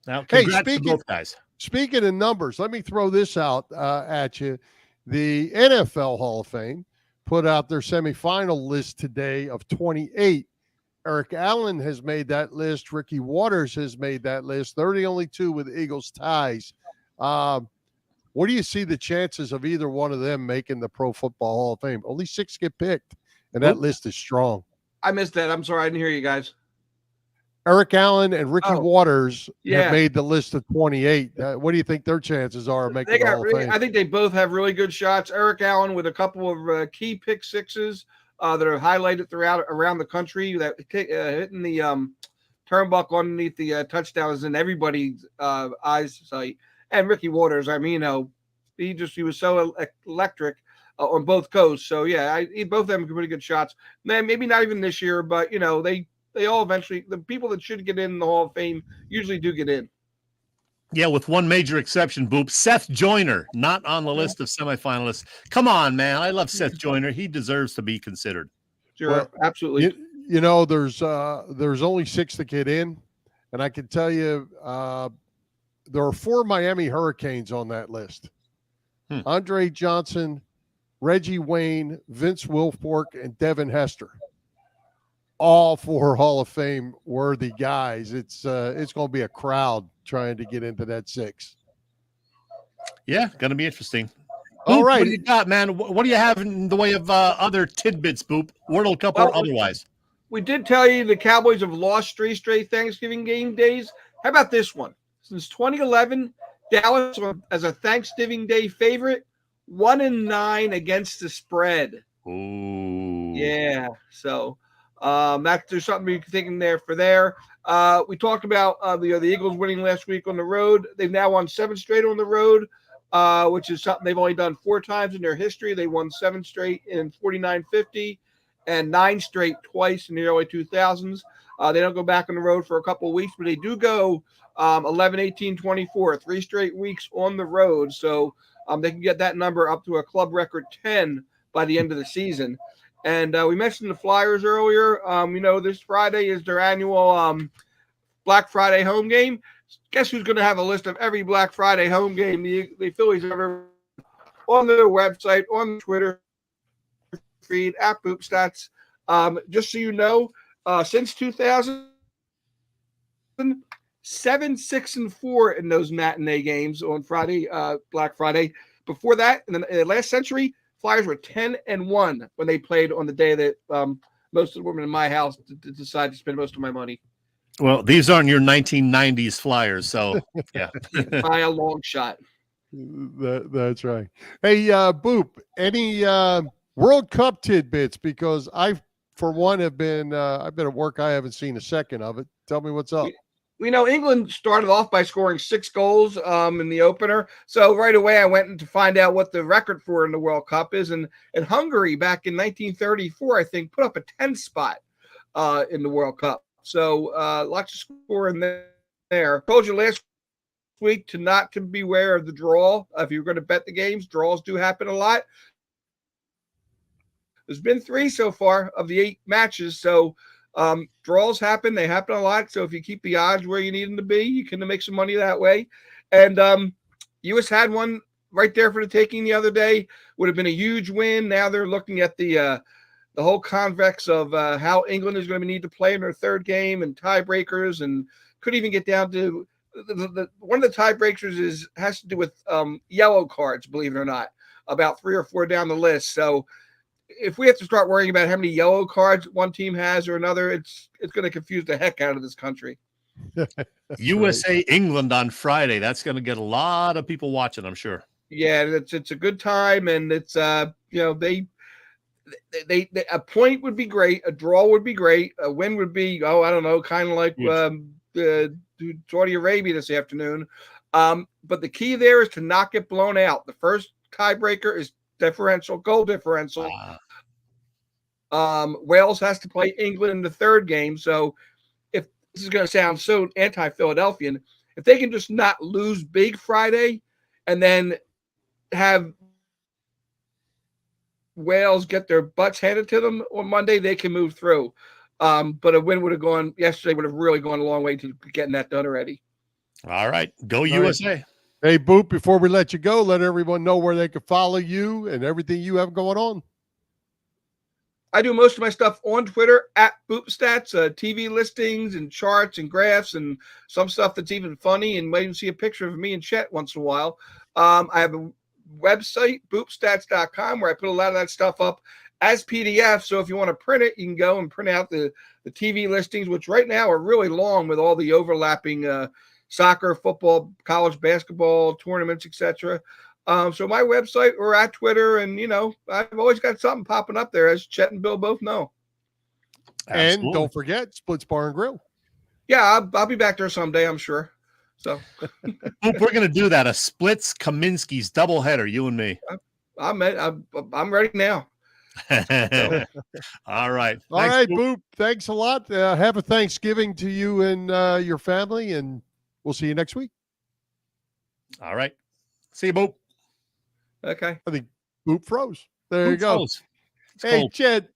Now, congrats to both guys. Speaking of numbers, let me throw this out at you. The NFL Hall of Fame put out their semifinal list today of 28. Eric Allen has made that list. Ricky Waters has made that list. They're the only two with Eagles ties. What do you see the chances of either one of them making the Pro Football Hall of Fame? Only 6 get picked, and that list is strong. I missed that. I'm sorry. I didn't hear you guys. Eric Allen and Ricky Waters have made the list of 28. What do you think their chances are of making the Hall of Fame? I think they both have really good shots. Eric Allen with a couple of key pick sixes that are highlighted around the country, that hitting the turnbuckle underneath the touchdown is in everybody's eyesight. And Ricky Waters, I mean, he was so electric on both coasts. So yeah, both of them are pretty good shots. Maybe not even this year, but they all eventually, the people that should get in the Hall of Fame usually do get in. Yeah, with one major exception, Boop. Seth Joyner, not on the list of semifinalists. Come on, man. I love Seth Joyner. He deserves to be considered. Sure, well, absolutely. There's only 6 that get in, and I can tell you there are 4 Miami Hurricanes on that list. Andre Johnson, Reggie Wayne, Vince Wilfork, and Devin Hester. All 4 Hall of Fame worthy guys. It's going to be a crowd trying to get into that 6. Yeah, going to be interesting. All Boop, right. What do you got, man? What do you have in the way of other tidbits, Boop? World Cup or otherwise? We did tell you the Cowboys have lost 3 straight Thanksgiving game days. How about this one? Since 2011, Dallas as a Thanksgiving Day favorite, 1-9 against the spread. Ooh. Yeah. So there's something we can think in there for there. We talked about the Eagles winning last week on the road. They've now won 7 straight on the road, which is something they've only done 4 times in their history. They won 7 straight in 49-50 and 9 straight twice in the early 2000s. They don't go back on the road for a couple of weeks, but they do go 11-18-24, 3 straight weeks on the road. So they can get that number up to a club record 10 by the end of the season. And we mentioned the Flyers earlier. This Friday is their annual Black Friday home game. Guess who's going to have a list of every Black Friday home game the Phillies ever on their website, on Twitter feed, at BoopStats. Just so you know, since 2000, 7-6-4 in those matinee games on Friday, Black Friday. Before that, in the last century, Flyers were 10-1 when they played on the day that most of the women in my house decided to spend most of my money. Well, these aren't your 1990s Flyers, so yeah. By a long shot. That's right. Hey, Boop, any World Cup tidbits? Because I, for one, have been I've been at work. I haven't seen a second of it. Tell me what's up. We know England started off by scoring 6 goals in the opener. So right away I went to find out what the record for in the World Cup is. And Hungary back in 1934, I think, put up a 10 spot in the World Cup. So lots of score in there. Told you last week to beware of the draw. If you're going to bet the games, draws do happen a lot. There's been 3 so far of the 8 matches. So draws happen. They happen a lot. So if you keep the odds where you need them to be, you can make some money that way. And U.S. had one right there for the taking the other day. Would have been a huge win. Now they're looking at the whole convex of how England is going to need to play in their third game and tiebreakers, and could even get down to one of the tiebreakers has to do with yellow cards, believe it or not, about 3 or 4 down the list. So if we have to start worrying about how many yellow cards one team has or another, it's going to confuse the heck out of this country. USA England on Friday. That's going to get a lot of people watching, I'm sure. Yeah, it's a good time, and it's they a point would be great, a draw would be great, a win would be I don't know, kind of like Saudi Arabia this afternoon. But the key there is to not get blown out. The first tiebreaker is goal differential. Wales has to play England in the third game. So if this is going to sound so anti-Philadelphian, if they can just not lose big Friday and then have Wales get their butts handed to them on Monday, they can move through. But a win would have gone yesterday, would have really gone a long way to getting that done already. All right. Go USA. Hey, Boop, before we let you go, let everyone know where they can follow you and everything you have going on. I do most of my stuff on Twitter at BoopStats, TV listings and charts and graphs and some stuff that's even funny, and might even see a picture of me and Chet once in a while. I have a website, boopstats.com, where I put a lot of that stuff up as PDF. So if you want to print it, you can go and print out the TV listings, which right now are really long with all the overlapping soccer, football, college basketball, tournaments, etc. So my website or at Twitter, and I've always got something popping up there, as Chet and Bill both know. Absolutely. And don't forget Splits Bar and Grill. Yeah, I'll be back there someday, I'm sure. So we're going to do that. A Splits Kaminsky's doubleheader, you and me. I'm ready now. So. All right. All right, Boop. Thanks a lot. Have a Thanksgiving to you and your family, and we'll see you next week. All right. See you, Boop. Okay. I think Boop froze. There Boop you go. Hey, cold. Chet,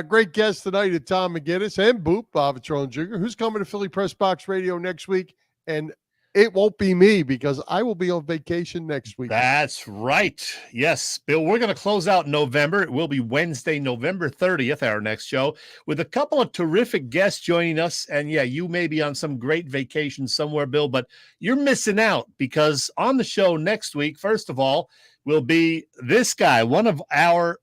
great guest tonight at Tom McGinnis and Boop, Vetrone Jr., who's coming to Philly Press Box Radio next week. And it won't be me because I will be on vacation next week. That's right. Yes, Bill, we're going to close out November. It will be Wednesday, November 30th, our next show, with a couple of terrific guests joining us. And yeah, you may be on some great vacation somewhere, Bill, but you're missing out, because on the show next week, first of all, will be this guy, one of our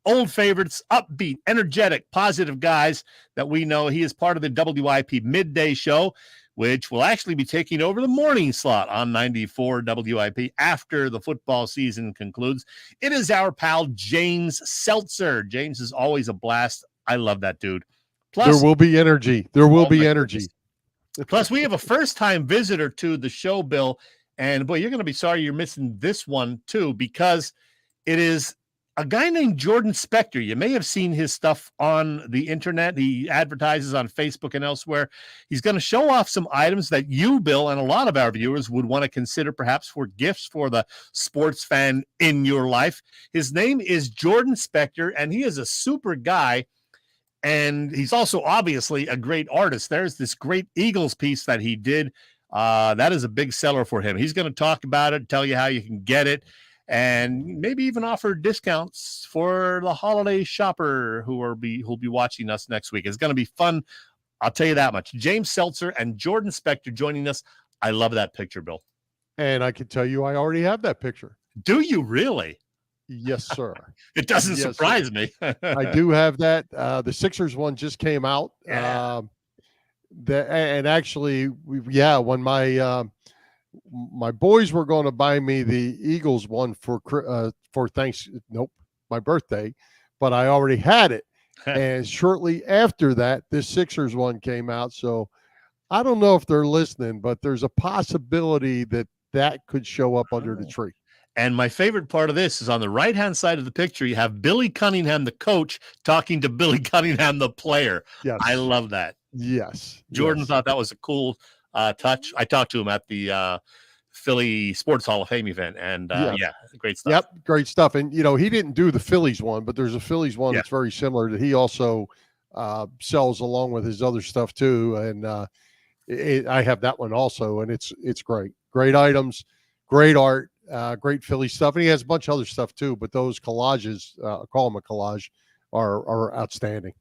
old favorites, upbeat, energetic, positive guys that we know. He is part of the WIP Midday Show, which will actually be taking over the morning slot on 94 WIP after the football season concludes. It is our pal James Seltzer. James is always a blast. I love that dude. Plus, there will be energy. There will be energy. Plus, we have a first-time visitor to the show, Bill. And, boy, you're going to be sorry you're missing this one, too, because it is a guy named Jordan Spector. You may have seen his stuff on the internet. He advertises on Facebook and elsewhere. He's going to show off some items that you, Bill, and a lot of our viewers would want to consider perhaps for gifts for the sports fan in your life. His name is Jordan Spector, and he is a super guy. And he's also obviously a great artist. There's this great Eagles piece that he did. That is a big seller for him. He's going to talk about it, tell you how you can get it, and maybe even offer discounts for the holiday shopper who'll be watching us next week. It's going to be fun. I'll tell you that much. James Seltzer and Jordan Spector joining us. I love that picture, Bill. And I can tell you, I already have that picture. Do you really? Yes, sir. It doesn't surprise me. I do have that. The Sixers one just came out. Yeah. And actually, when my boys were going to buy me the Eagles one for my birthday, but I already had it. And shortly after that, this Sixers one came out. So I don't know if they're listening, but there's a possibility that could show up under the tree. And my favorite part of this is on the right-hand side of the picture, you have Billy Cunningham, the coach, talking to Billy Cunningham, the player. Yes. I love that. Yes. Jordan thought that was a cool touch. I talked to him at the Philly Sports Hall of Fame event, and great stuff. Yep, great stuff. And, he didn't do the Phillies one, but there's a Phillies one that's very similar that he also sells along with his other stuff too. And I have that one also, and it's great. Great items, great art. Great Philly stuff, and he has a bunch of other stuff too. But those collages, call them a collage, are outstanding.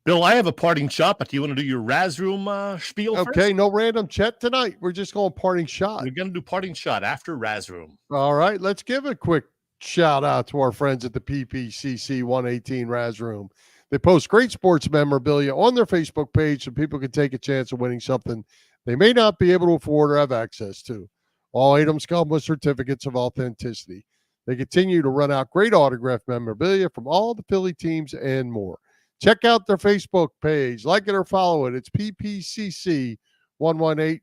Bill, I have a parting shot, but do you want to do your Raz Room spiel first? Okay, no random Chet tonight. We're just going parting shot. We're going to do parting shot after Raz Room. All right, let's give a quick shout out to our friends at the PPCC 118 Raz Room. They post great sports memorabilia on their Facebook page so people can take a chance of winning something they may not be able to afford or have access to. All items come with certificates of authenticity. They continue to run out great autographed memorabilia from all the Philly teams and more. Check out their Facebook page. Like it or follow it. It's PPCC 118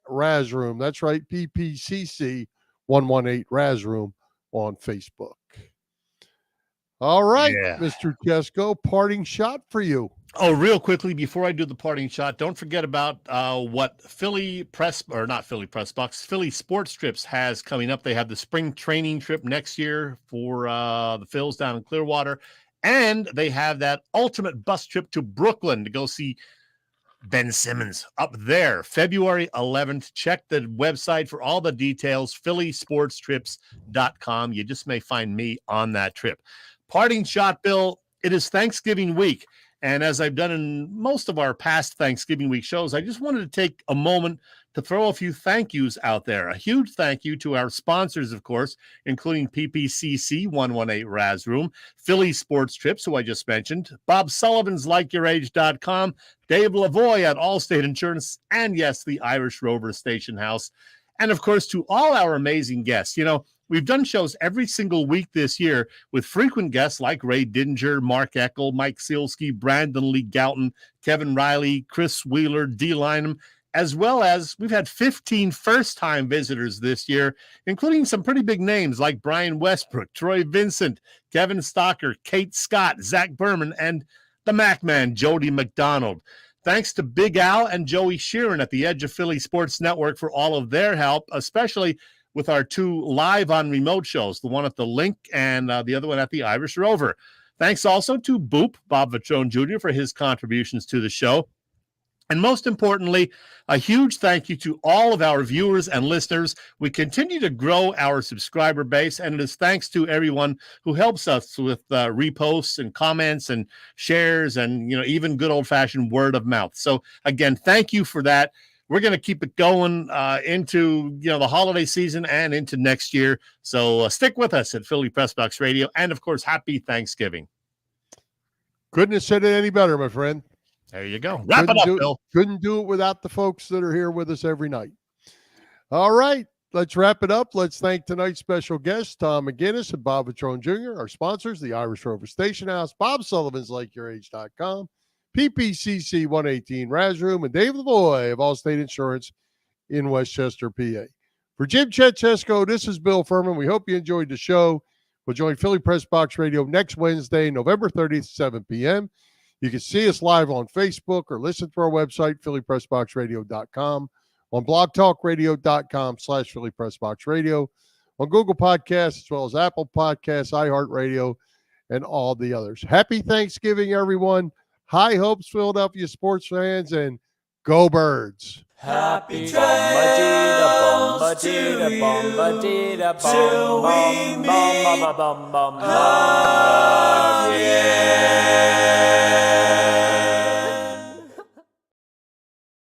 Raz Room. That's right, PPCC 118 Raz Room on Facebook. All right, Mr. Chesko, parting shot for you. Oh, real quickly, before I do the parting shot, don't forget about what Philly Sports Trips has coming up. They have the spring training trip next year for the Phils down in Clearwater. And they have that ultimate bus trip to Brooklyn to go see Ben Simmons up there, February 11th. Check the website for all the details, phillysportstrips.com. You just may find me on that trip. Parting shot, Bill, it is Thanksgiving week. And as I've done in most of our past Thanksgiving week shows, I just wanted to take a moment to throw a few thank yous out there. A huge thank you to our sponsors, of course, including PPCC 118 Raz Room, Philly Sports Trips, who I just mentioned, Bob Sullivan's LikeYourAge.com, Dave Lavoie at Allstate Insurance, and yes, the Irish Rover Station House. And of course, to all our amazing guests. We've done shows every single week this year with frequent guests like Ray Didinger, Mark Eckel, Mike Sealski, Brandon Lee Gouton, Kevin Riley, Chris Wheeler, D. Lynham, as well as we've had 15 first-time visitors this year, including some pretty big names like Brian Westbrook, Troy Vincent, Kevin Stocker, Kate Scott, Zach Berman, and the Mac Man, Jody McDonald. Thanks to Big Al and Joey Sheeran at the Edge of Philly Sports Network for all of their help, especially with our two live on remote shows, the one at the Link and the other one at the Irish Rover. Thanks also to Boop, Bob Vetrone Jr., for his contributions to the show. And most importantly, a huge thank you to all of our viewers and listeners. We continue to grow our subscriber base, and it is thanks to everyone who helps us with reposts and comments and shares and, even good old-fashioned word of mouth. So, again, thank you for that. We're going to keep it going into, the holiday season and into next year. So stick with us at Philly Pressbox Radio. And, of course, happy Thanksgiving. Couldn't have said it any better, my friend. There you go. Wrap it up, Bill. Couldn't do it without the folks that are here with us every night. All right, let's wrap it up. Let's thank tonight's special guests, Tom McGinnis and Bob Vetrone Jr., our sponsors, the Irish Rover Station House, Bob Sullivan's LikeYourAge.com, PPCC 118 Raz Room, and Dave Lavoie of Allstate Insurance in Westchester, PA. For Jim, Chet, Chesko, this is Bill Furman. We hope you enjoyed the show. We'll join Philly Press Box Radio next Wednesday, November 30th, 7 p.m. You can see us live on Facebook or listen to our website, phillypressboxradio.com, on blogtalkradio.com/phillypressboxradio, on Google Podcasts, as well as Apple Podcasts, iHeartRadio, and all the others. Happy Thanksgiving, everyone. High hopes, Philadelphia sports fans, and go Birds. Happy trails to you till we meet again.